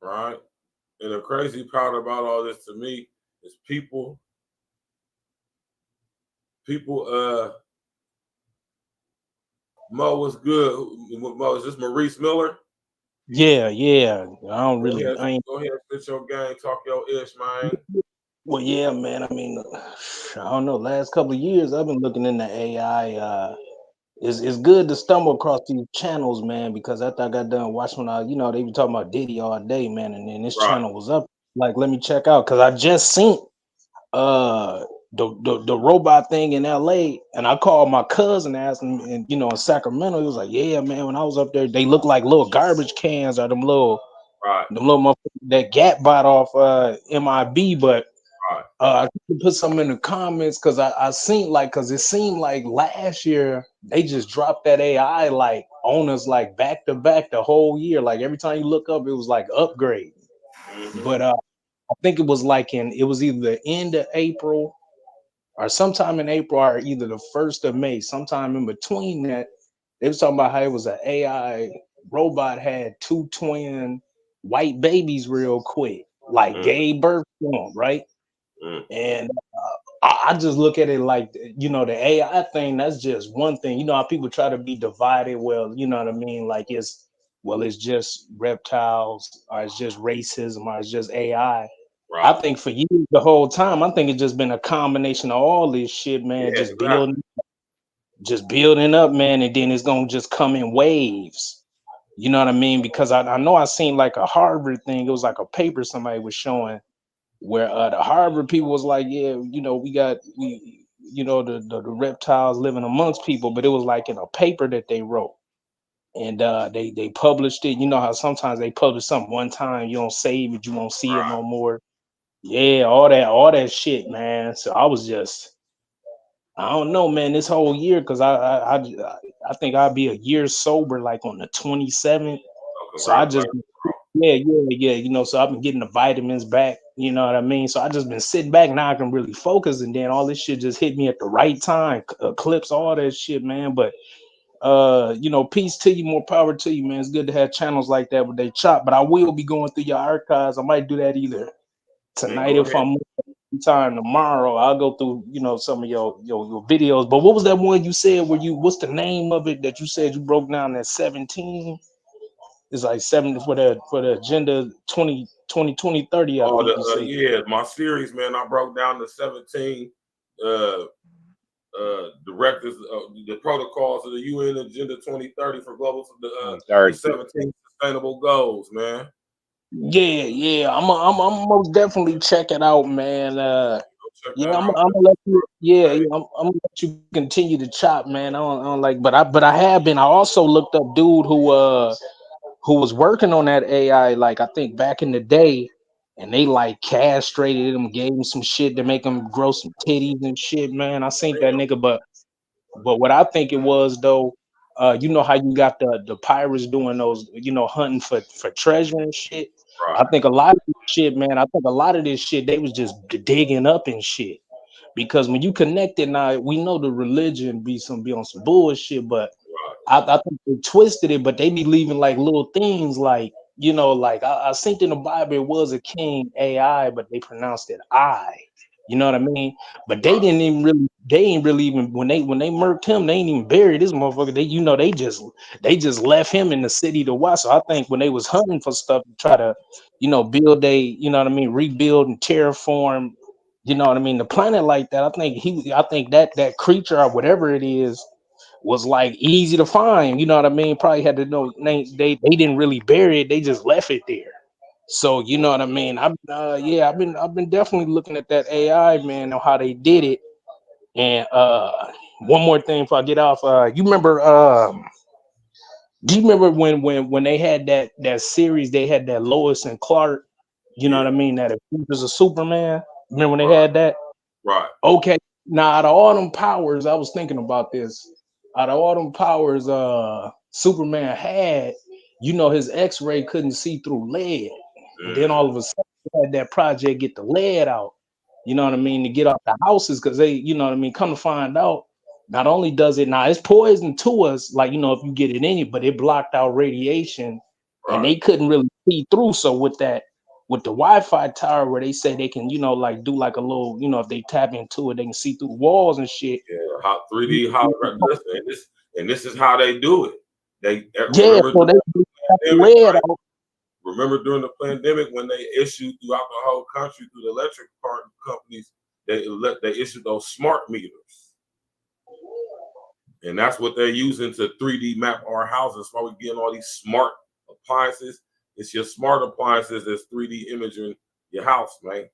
Right? And the crazy part about all this to me is people, Mo, what's good? Mo, is this Maurice Miller? Yeah. I don't really. Go ahead, spit your game, talk your ish, man. Well, yeah, man. I mean, I don't know. Last couple of years, I've been looking into AI. It's good to stumble across these channels, man, because after I got done watching, they were talking about Diddy all day, man, and then this channel was up. Like, let me check out, because I just seen the robot thing in LA, and I called my cousin, asked him, and in Sacramento, he was like, yeah, man, when I was up there, they look like little garbage cans or them little motherfuckers that Gap bought off MIB. But I put some in the comments, because I seen, like, because it seemed like last year they just dropped that AI like on us, like back to back the whole year. Like every time you look up, it was like upgrade. But I think it was like it was either the end of April or sometime in April, or either the 1st of May, sometime in between that. They was talking about how it was an AI robot had 2 twin white babies real quick, like gave birth to them, right? And I just look at it like, the AI thing, that's just one thing. You know how people try to be divided? Well, you know what I mean? Like it's just reptiles, or it's just racism, or it's just AI. I think for years, the whole time, I think it's just been a combination of all this shit, man, just building. just building up, man, and then it's gonna just come in waves. You know what I mean? Because I know I seen like a Harvard thing. It was like a paper somebody was showing where the Harvard people was like, yeah, you know, the reptiles living amongst people, but it was like in a paper that they wrote. And they published it. You know how sometimes they publish something one time, you don't save it, you won't see it no more. Yeah, all that shit, man. So I was just, I don't know, man, this whole year, because I think I'll be a year sober like on the 27th. So I just, yeah, you know, so I've been getting the vitamins back, you know what I mean? So I just been sitting back, now I can really focus, and then all this shit just hit me at the right time, clips, all that shit, man. But you know, peace to you, more power to you, man. It's good to have channels like that where they chop, but I will be going through your archives. I might do that either tonight if I'm time tomorrow. I'll go through, you know, some of your videos. But what was that one you said where you, what's the name of it that you said you broke down at 17? It's like 7 for the agenda 20 30, I think you said. Yeah, my series, man, I broke down the 17 directives, the protocols of the UN Agenda 2030 for global, the 17 sustainable goals, man. Yeah, I'm most definitely check it out, man. Yeah, I'm gonna let you. Yeah, I'm gonna let you continue to chop, man. I don't like, but I have been. I also looked up dude who was working on that AI, like I think back in the day, and they like castrated him, gave him some shit to make him grow some titties and shit, man. I seen that nigga, but what I think it was though, you know how you got the pirates doing those, you know, hunting for treasure and shit. I think a lot of this shit, man. I think a lot of this shit they was just digging up and shit. Because when you connect it now, we know the religion be on some bullshit, but I think they twisted it, but they be leaving like little things like, you know, like I think in the Bible it was a king AI, but they pronounced it I. You know what I mean? But they ain't really even when they murked him, they ain't even buried this motherfucker. They, you know, they just left him in the city to watch. So I think when they was hunting for stuff to try to, you know, build you know what I mean, rebuild and terraform, you know what I mean, the planet like that. I think that creature or whatever it is was like easy to find. You know what I mean? Probably had to know they didn't really bury it, they just left it there. So you know what I mean? I've been definitely looking at that AI, man, on how they did it. And one more thing before I get off, you remember do you remember when they had that series, they had that Lois and Clark, you know what I mean, that Adventures of Superman? Remember when they had that? Right. Okay. Now out of all them powers, I was thinking about this. Out of all them powers Superman had, you know, his X-ray couldn't see through lead. And then all of a sudden he had that project get the lead out, you know what I mean, to get off the houses, because they, you know what I mean, come to find out, not only does it now, it's poison to us, like, you know, if you get it in you, but it blocked out radiation and they couldn't really see through. So with the Wi-Fi tower where they say they can, you know, like do like a little, you know, if they tap into it, they can see through walls and shit. Yeah, 3D hologram. And this is how they do it. They remember during the pandemic when they issued throughout the whole country through the electric companies, they issued those smart meters. And that's what they're using to 3D map our houses. Why we're getting all these smart appliances. It's your smart appliances that's 3D imaging your house, man.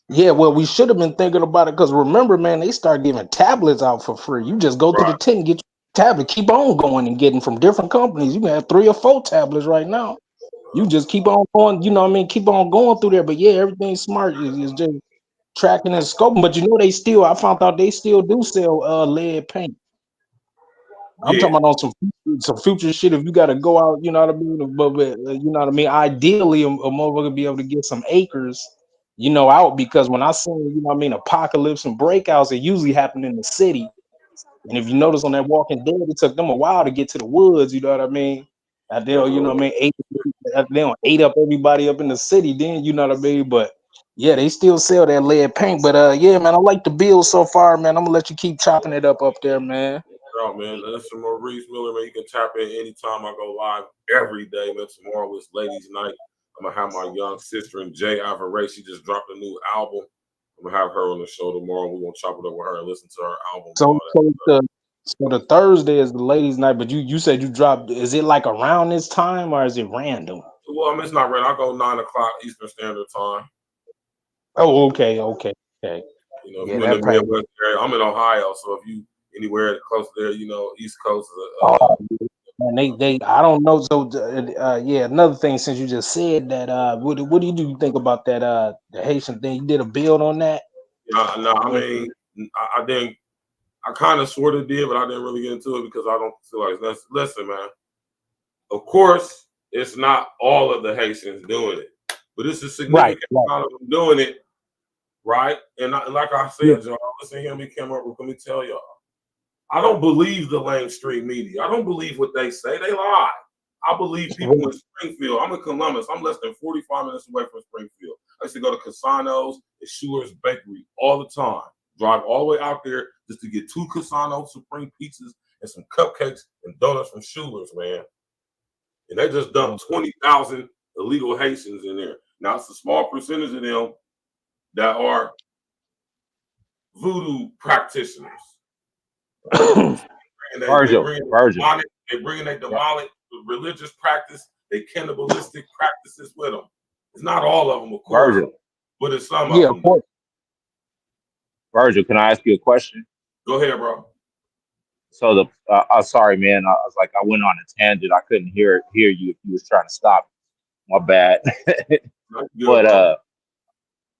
Yeah, well, we should have been thinking about it, because remember, man, they start giving tablets out for free. You just go to the tent and get your tablet, keep on going and getting from different companies. You can have 3 or 4 tablets right now. You just keep on going, you know what I mean, keep on going through there. But yeah, everything's smart. It's just tracking and scoping. But you know, I found out they still do sell lead paint. I'm talking about on some future shit. If you got to go out, you know what I mean. But you know what I mean. Ideally, a motherfucker be able to get some acres, you know, out, because when I see, you know what I mean, apocalypse and breakouts, it usually happen in the city. And if you notice on that Walking Dead, it took them a while to get to the woods. You know what I mean. And they, you know what I mean, they ate up everybody up in the city. Then you know what I mean. But yeah, they still sell that lead paint. But yeah, man, I like the build so far, man. I'm gonna let you keep chopping it up there, man. Oh man, listen, Maurice Miller, man. You can tap in anytime I go live every day, man. Tomorrow is Ladies' Night. I'm gonna have my young sister and Jay Alvarez. She just dropped a new album. I'm gonna have her on the show tomorrow. We're gonna chop it up with her and listen to her album. So the Thursday is the ladies' night, but you said you dropped. Is it like around this time or is it random? Well, I mean, it's not random. I go 9 o'clock Eastern Standard Time. Oh, okay. You know, Yeah, if you in that the probably. Midwest area, I'm in Ohio, so if you anywhere close there, you know, East Coast. Man, they. I don't know. So, yeah. Another thing, since you just said that, what do you think about that? The Haitian thing. You did a build on that? No, I mean, I didn't. I kind of sort of did, but I didn't really get into it because I don't feel like. Listen, man. Of course, it's not all of the Haitians doing it, but it's a significant amount of them doing it, right? And like I said, y'all, listen here, me came up with. Let me tell y'all. I don't believe the mainstream media. I don't believe what they say. They lie. I believe people in Springfield. I'm in Columbus. I'm less than 45 minutes away from Springfield. I used to go to Cassano's and Schuler's Bakery all the time. Drive all the way out there just to get 2 Cassano Supreme pizzas and some cupcakes and donuts from Schuler's, man. And they just dumped 20,000 illegal Haitians in there. Now, it's a small percentage of them that are voodoo practitioners. They bring their demonic religious practice, they cannibalistic practices with them. It's not all of them, of course, but it's some of them. Of course. Virgil, can I ask you a question? Go ahead, bro. So sorry, man. I was like, I went on a tangent. I couldn't hear you if you was trying to stop. My bad. But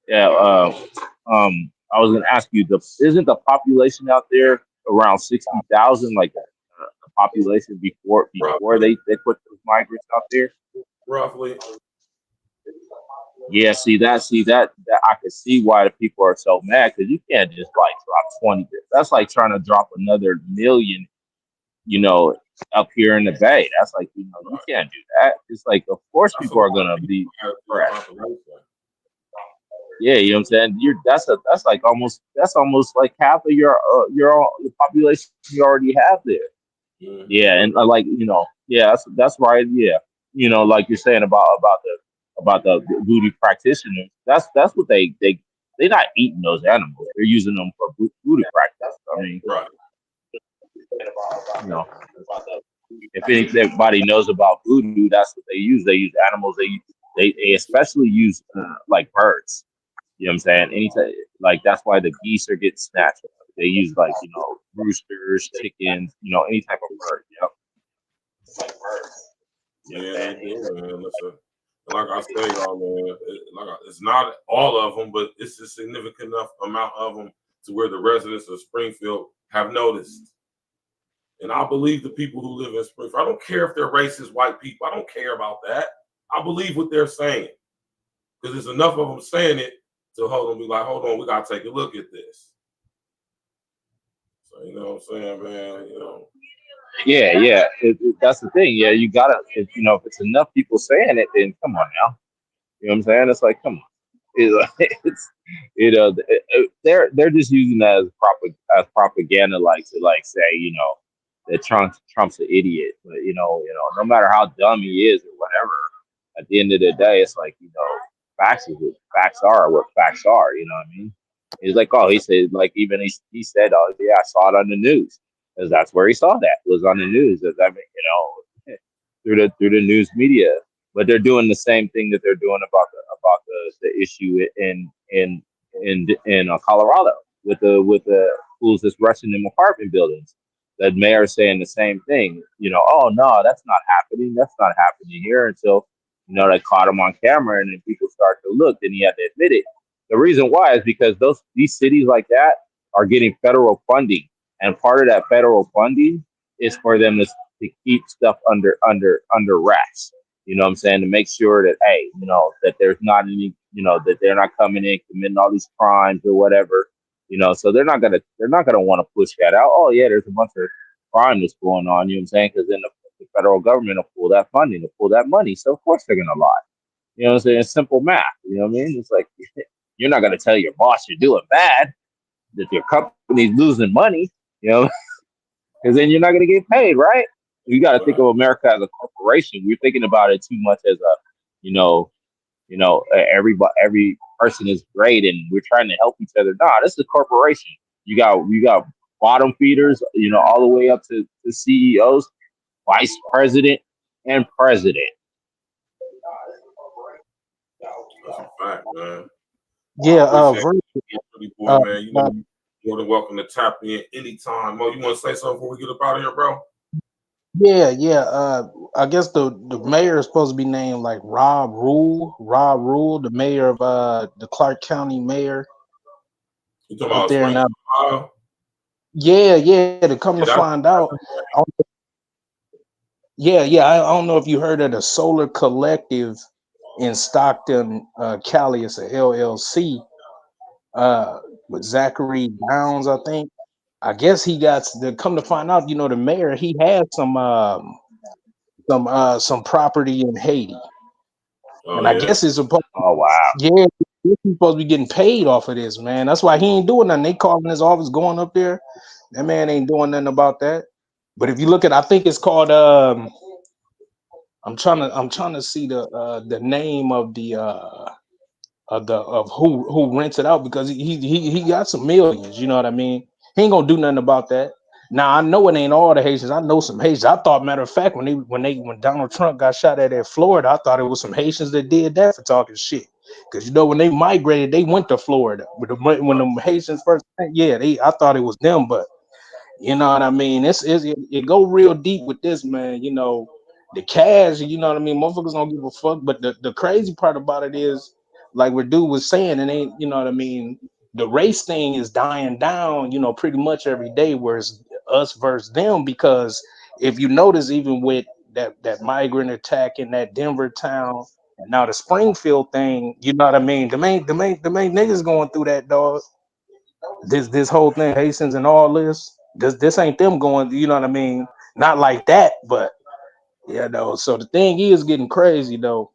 yeah. I was gonna ask you, isn't the population out there around 60,000, like the population before they put those migrants out there? Roughly. Yeah, see that I could see why the people are so mad, because you can't just like drop 20. That's like trying to drop another million, you know, up here in the Bay. That's like, you know, you can't do that. It's like, of course, people are gonna be pressed. Yeah, you know what I'm saying? That's almost like half of your population you already have there. Yeah, and like, you know, yeah, that's right. Yeah, you know, like you're saying about the voodoo practitioners. That's what they're not eating those animals. They're using them for voodoo practice. I mean, you know, if anybody knows about voodoo, that's what they use. They use animals. They especially use like birds. You know what I'm saying? Anytime, like, that's why the geese are getting snatched. They use, like, you know, roosters, chickens, you know, any type of bird. Yep. Yeah, they do, man. Listen, like I say, y'all, man, it's not all of them, but it's a significant enough amount of them to where the residents of Springfield have noticed. And I believe the people who live in Springfield. I don't care if they're racist white people. I don't care about that. I believe what they're saying, because there's enough of them saying it to hold on, be like, hold on, we gotta take a look at this. So, you know what I'm saying, man? You know. Yeah. That's the thing. Yeah, you gotta. If it's enough people saying it, then come on now. You know what I'm saying? It's like, come on. They're just using that as propaganda, like to like say, you know, that Trump's an idiot. But you know, no matter how dumb he is or whatever, at the end of the day, it's like, you know, facts is what facts are. What facts are. You know what I mean? He's like, oh, he said, like, even he said, oh yeah, I saw it on the news, because that's where he saw that, was on the news. As I mean, you know, through the news media. But they're doing the same thing that they're doing about the issue in Colorado with the schools that's rushing them apartment buildings. The mayor saying the same thing. You know, oh no, that's not happening. That's not happening here, until, you know, they caught him on camera, and then people start to look. Then he had to admit it. The reason why is because these cities like that are getting federal funding, and part of that federal funding is for them to keep stuff under wraps. You know what I'm saying? To make sure that, hey, you know, that there's not any, you know, that they're not coming in committing all these crimes or whatever. You know, so they're not gonna want to push that out. Oh yeah, there's a bunch of crime that's going on. You know what I'm saying? Because then the federal government will pull that funding, will pull that money. So of course they're gonna lie. You know what I'm saying? It's simple math. You know what I mean? It's like, you're not gonna tell your boss you're doing bad, that your company's losing money. You know, because then you're not gonna get paid, right? You got to think of America as a corporation. We're thinking about it too much as a, every person is great and we're trying to help each other. Nah, this is a corporation. You got bottom feeders, all the way up to CEOs, vice president, and president. That's a fact, man. Yeah, boy, man. You know, you're more than welcome to tap in anytime. Mo, you want to say something before we get up out of here, bro? Yeah. I guess the mayor is supposed to be named like Rob Rule, the mayor of the Clark County mayor. You talking up about there now? Ohio? Yeah. To come to find out, I don't know if you heard of the Solar Collective in Stockton, Cali. It's a LLC with Zachary Downs, I think. I guess he got to come to find out. The mayor, he had some property in Haiti, and I guess it's supposed. Oh wow! Yeah, he's supposed to be getting paid off of this, man. That's why he ain't doing nothing. They calling his office, going up there. That man ain't doing nothing about that. But if you look at, I think it's called. I'm trying to see the name of who rents it out, because he got some millions. You know what I mean? He ain't gonna do nothing about that. Now I know it ain't all the Haitians. I know some Haitians. I thought, matter of fact, when Donald Trump got shot at Florida, I thought it was some Haitians that did that for talking shit. Because when they migrated, they went to Florida. When the Haitians first, I thought it was them, but you know what I mean? It go real deep with this, man. The cash, you know what I mean? Motherfuckers don't give a fuck. But the crazy part about it is, like what dude was saying, and ain't, you know what I mean? The race thing is dying down, pretty much every day, whereas us versus them. Because if you notice, even with that migrant attack in that Denver town, and now the Springfield thing, you know what I mean? The main niggas going through that, dog. This whole thing, Haitians and all this ain't them going, you know what I mean? Not like that, but so the thing is getting crazy though.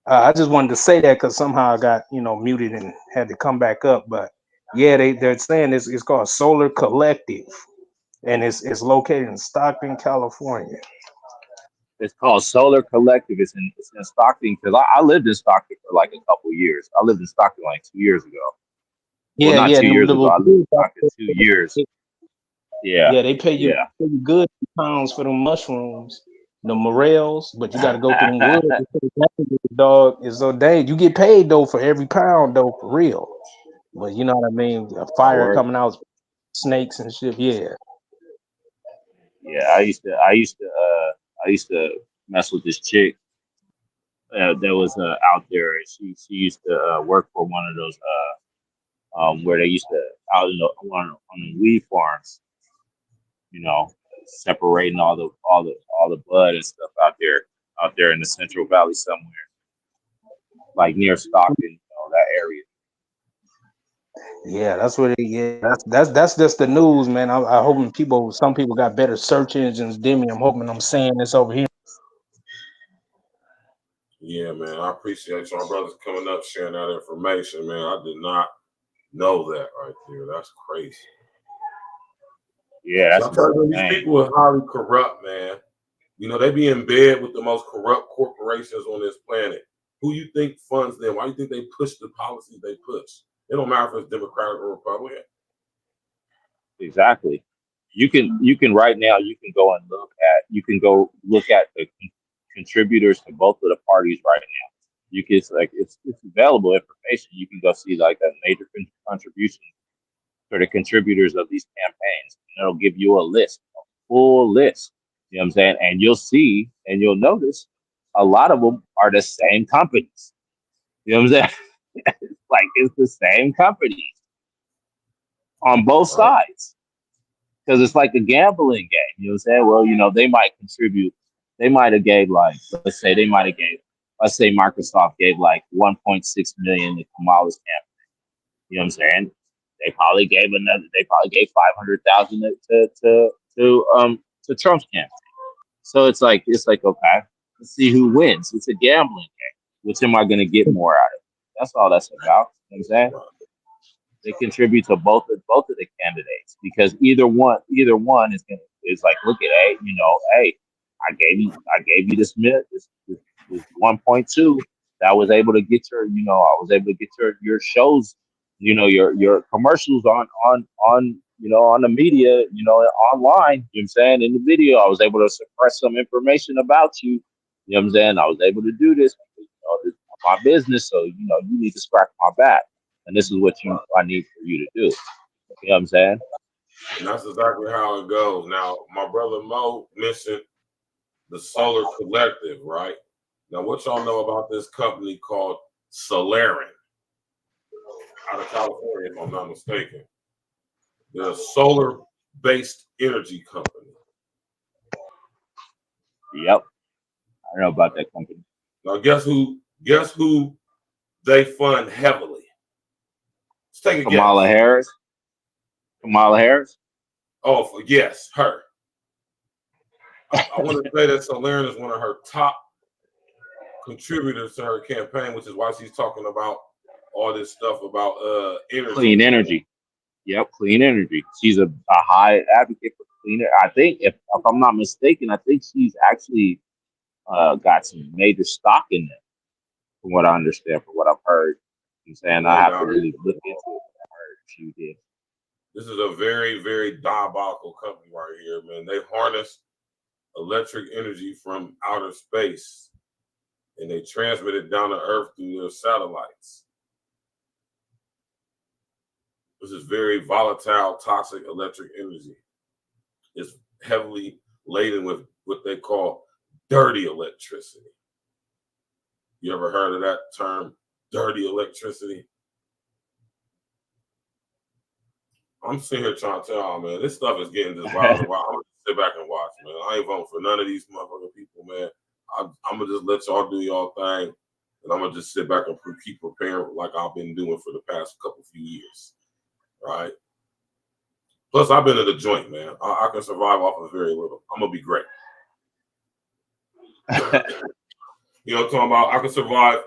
I just wanted to say that because somehow I got muted and had to come back up. But yeah, they're saying it's called Solar Collective, and it's located in Stockton, California. It's called Solar Collective. It's in Stockton, because I lived in Stockton for like a couple years. I lived in Stockton like 2 years ago. Well, not 2 years ago. I lived in Stockton 2 years. Yeah. They pay you good pounds for them mushrooms, the morels, but you got to go through them woods. Dog is so dang. You get paid though for every pound though, for real. But you know what I mean? A fire coming out, snakes and shit. Yeah. Yeah, I used to mess with this chick that was out there. She used to work for one of those where they used to out on the weed farms, separating all the bud and stuff out there in the Central Valley somewhere, like near Stockton, that area. Yeah, that's what. That's just the news, man. I hoping some people got better search engines than me. I'm hoping I'm saying this over here. Yeah, man. I appreciate y'all brothers coming up, sharing that information, man. I did not know that right there. That's crazy. Yeah, that's these people are highly corrupt, man. They be in bed with the most corrupt corporations on this planet. Who you think funds them? Why do you think they push the policies they push? It don't matter if it's Democratic or Republican. Exactly. You can right now. You can go look at the contributors to both of the parties right now. You can it's available information. You can go see like a major contribution for the contributors of these campaigns. And it'll give you a full list. You know what I'm saying? And you'll see and you'll notice a lot of them are the same companies. You know what I'm saying? It's the same companies on both sides. Because it's like a gambling game. You know what I'm saying? Well, they might contribute. They might have gave let's say Microsoft gave like 1.6 million to Kamala's campaign. You know what I'm saying? They probably gave 500,000 to Trump's campaign. So it's like okay, let's see who wins. It's a gambling game. Which am I going to get more out of? That's all that's about. You know what I'm saying? They contribute to both of the candidates, because either one is like, look at, hey, I gave you this 1.2 that was able to get your shows, your commercials on on the media, online, you know what I'm saying? In the video, I was able to suppress some information about you. You know what I'm saying? I was able to do this because, this is my business. So, you need to scratch my back. And this is what I need for you to do. You know what I'm saying? And that's exactly how it goes. Now, my brother Mo mentioned the Solar Collective, right? Now, what y'all know about this company called Solarian out of California, if I'm not mistaken? They're a solar-based energy company. Yep. I know about that company. Now, guess who they fund heavily? Let's take a Kamala guess. Harris. Kamala Harris? Oh, yes, her. I want to say that Solarian is one of her top contributors to her campaign, which is why she's talking about all this stuff about energy. Clean energy. Yep, clean energy. She's a high advocate for clean energy. I think, if I'm not mistaken, I think she's actually got some major stock in it, from what I understand, from what I've heard. I'm saying I have to really look into it. I heard she did. This is a very, very diabolical company right here, man. They harness electric energy from outer space and they transmit it down to Earth through their satellites. This is very volatile, toxic electric energy. It's heavily laden with what they call dirty electricity. You ever heard of that term, dirty electricity? I'm sitting here trying to tell y'all, man, this stuff is getting just wild and wild. I'm gonna sit back and watch, man. I ain't voting for none of these motherfucking people, man. I'm gonna just let y'all do y'all thing, and I'm gonna just sit back and keep preparing like I've been doing for the past few years, right? Plus, I've been in the joint, man. I can survive off of very little. I'm gonna be great. You know what I'm talking about? I can survive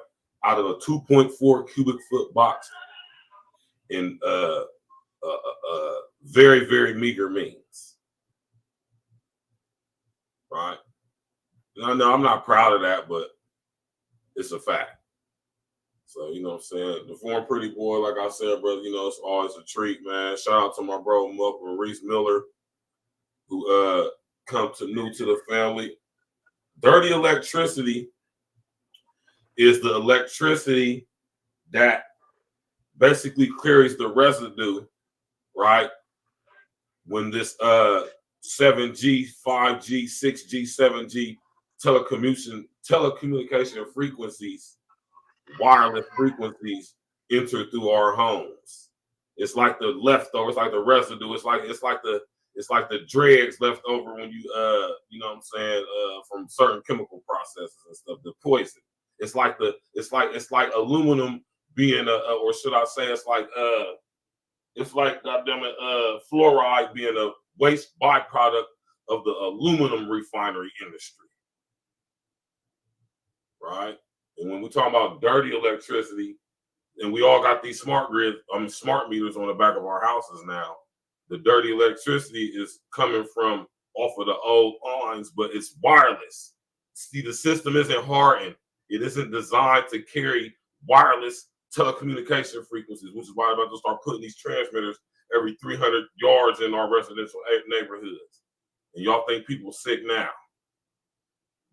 out of a 2.4 cubic foot box in very, very meager means, right? No, I'm not proud of that, but it's a fact. So, you know what I'm saying? The former pretty boy, like I said, brother, it's always a treat, man. Shout out to my bro, Maurice Miller, who come new to the family. Dirty electricity is the electricity that basically carries the residue, right? When this 7G, 5G, 6G, 7G telecommunication frequencies, wireless frequencies enter through our homes. It's like the leftover, it's like the residue, it's like the dregs left over when you you know what I'm saying, from certain chemical processes and stuff, the poison. It's like aluminum being or should I say it's like goddamn it, fluoride being a waste byproduct of the aluminum refinery industry. Right? And when we talk about dirty electricity, and we all got these smart meters on the back of our houses now, the dirty electricity is coming from off of the old lines, but it's wireless. See, the system isn't hardened. It isn't designed to carry wireless telecommunication frequencies, which is why I'm about to start putting these transmitters every 300 yards in our residential neighborhoods. And y'all think people sick now.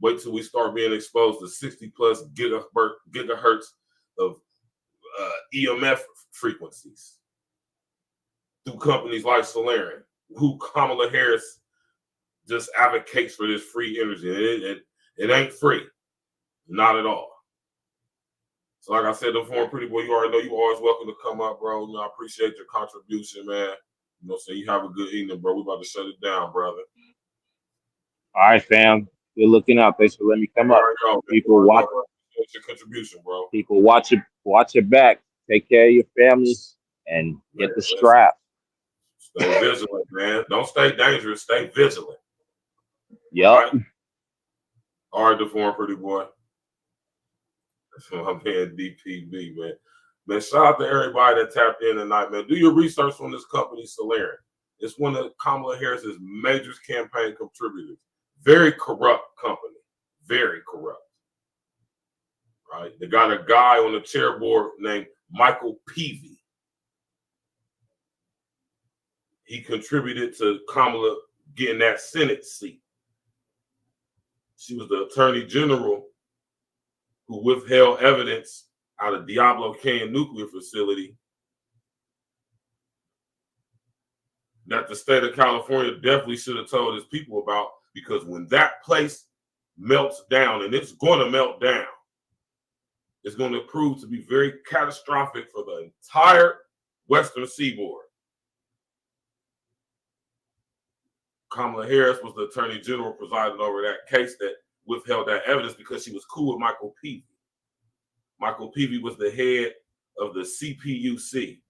Wait till we start being exposed to 60 plus gigahertz of EMF frequencies through companies like Solarian, who Kamala Harris just advocates for this free energy. It ain't free, not at all. So like I said, the former pretty boy, you already know you always welcome to come up, bro. I appreciate your contribution, man. So you have a good evening, bro. We about to shut it down, brother. All right, fam. Good looking out. Thanks for letting me come up. People watch your contribution, bro. People watch your back. Take care of your family and get the strap. Stay vigilant, man. Don't stay dangerous. Stay vigilant. Yep. All right, the former pretty boy. That's my man DPB, man. Man, shout out to everybody that tapped in tonight, man. Do your research on this company, Solarian. It's one of Kamala Harris's major campaign contributors. Very corrupt company. Very corrupt. Right? They got a guy on the chair board named Michael Peavy. he contributed to Kamala getting that Senate seat. She was the attorney general who withheld evidence out of Diablo Canyon nuclear facility that the state of California definitely should have told its people about, because when that place melts down, and it's going to melt down, it's going to prove to be very catastrophic for the entire Western seaboard. Kamala Harris was the attorney general presiding over that case that withheld that evidence because she was cool with Michael Peavy. Michael Peavy was the head of the CPUC,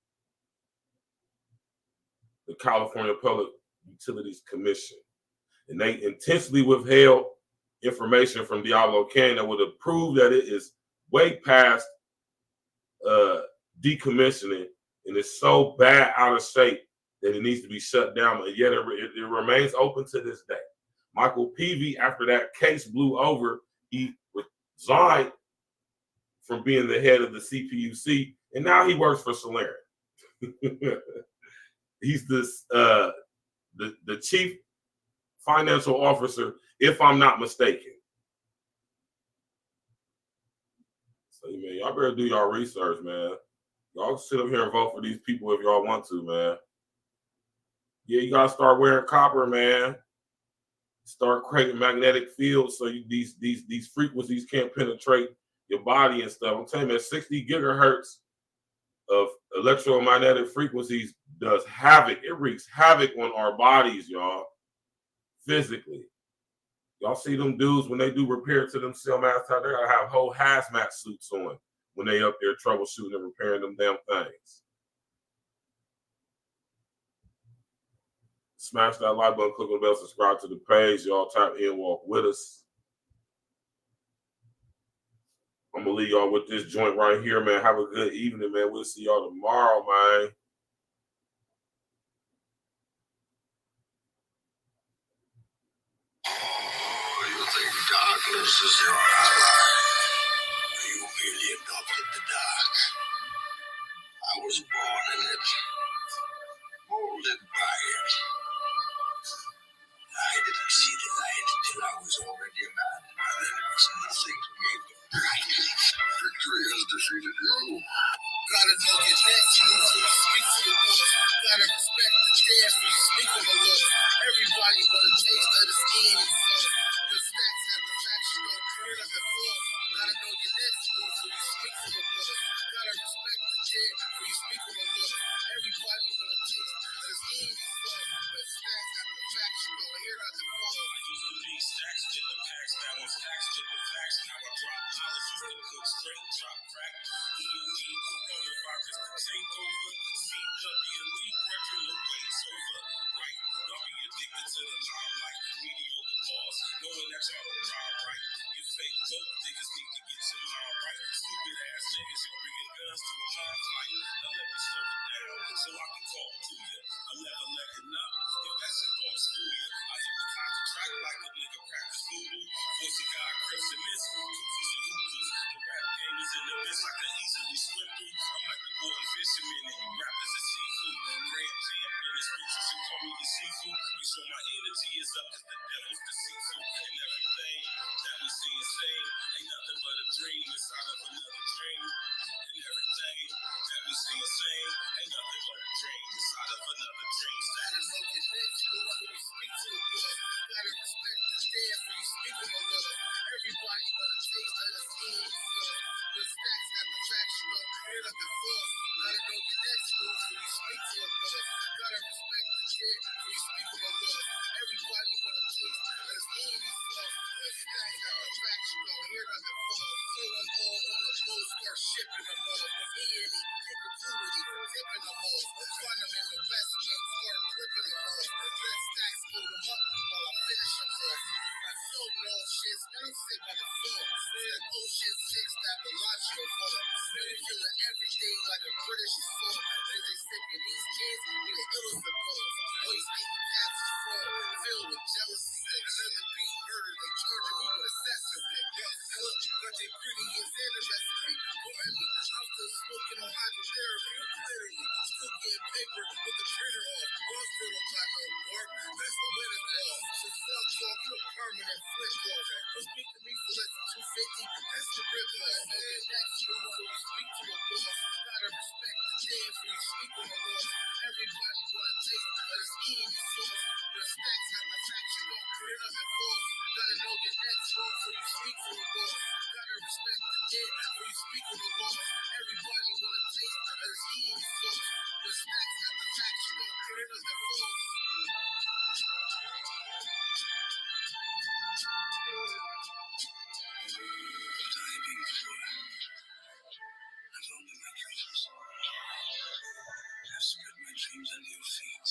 the California Public Utilities Commission. And they intentionally withheld information from Diablo Canyon that would have proved that it is way past decommissioning and it's so bad out of shape that it needs to be shut down. And yet it remains open to this day. Michael Peavy, after that case blew over, he resigned from being the head of the CPUC, and now he works for Solera. He's this the chief financial officer, if I'm not mistaken. So, man, y'all better do y'all research, man. Y'all sit up here and vote for these people if y'all want to, man. Yeah, you gotta start wearing copper, man. Start creating magnetic fields so these frequencies can't penetrate your body and stuff. I'm telling you, that 60 gigahertz of electromagnetic frequencies does havoc. It wreaks havoc on our bodies, y'all, physically. Y'all see them dudes when they do repair to them cell mass tower, they gotta have whole hazmat suits on when they up there troubleshooting and repairing them damn things. Smash that like button, click on the bell, subscribe to the page. Y'all tap in, walk with us. I'm gonna leave y'all with this joint right here, man. Have a good evening, man. We'll see y'all tomorrow, man. You think darkness is your ally? You really adopted the dark. I was born in it, molded by it. I didn't see the light till I was already a man. There was nothing to make me bright. Victory has defeated you. Gotta know your next move when you speak to the boy. Gotta respect the chance when you speak on the Lord. Everybody wanna taste of the skin and soul. The snacks have the faction on clear of the floor. Gotta know your next move when you speak to the boy. Gotta respect the chance when you speak on the Lord. Everybody wanna taste of the skin and soul. The snacks have the faction on here of the floor. These stacks get the packs, that one's packs get the facts. Now I drop knowledge, you can cook straight, drop crack. Coronavirus take over, speed up the elite, regular waits over. Right, y'all be addicted to the limelight, mediocre bars, knowing that y'all don't ride right. You fake dope niggas need to get your mind right. Stupid ass niggas, you're bringing guns to a mob fight. Now let me slow it down so I can talk to you. I'm never letting up, if that shit don't screw you. I hit the contract like a nigga practice voodoo. Voice of God, Chris and Miss, Goofies and Hoopies. The rap game is in the bitch I can easily swim through. I'm like the golden fisherman and you rappers are seafood. Grand champ in the streets, you should call me the seafood. You show my energy is up cause the devil's deceitful. And everything that we see and say ain't nothing but a dream inside of another dream. And everything that we see and say ain't nothing but a dream inside of another dream. Status of your next move when you speak to the boy. Gotta respect the dance when you speak on the Lord. Everybody wanna taste of the skin and soul. The stacks have the faction on clear of the floor. Gotta know your next move when you speak to a boy. Gotta respect the chance when you speak on the Lord. Everybody wanna taste of the skin and soul. The stacks have the faction on here of the floor. So I'm all on the boat, start shipping them off. Me and me, opportunity, tipping them off. Find them in the best game, start clipping them off. Let stacks hold them up while I finish them off. I sold all shits, and I'm sick by the floor. That ocean six that Bellagio for. They feeling everything like a British assault. As they sipping these kids, we the illest of boys. Always taking passes for, filled with jealousy. Another being murdered, they charging me with assessment. Look, but they ingredients in the recipe. I'm still smoking on hydrotherapy. Literally, still getting paper with the printer off. Lost it for less than 250, that's the river. And that's you, so you speak to a boss. Gotta respect the jam for you speak on the law. Everybody wanna taste of this eating sauce. The stacks got the facts, you gon' put it up and forth. Gotta know your next move, so you speak to a boss. Gotta respect the jam for you speak on the law. Everybody wanna taste of this eating sauce. The stacks got the facts, you gon' put it up and forth. I've owned my dreams. I've spread my dreams under your feet.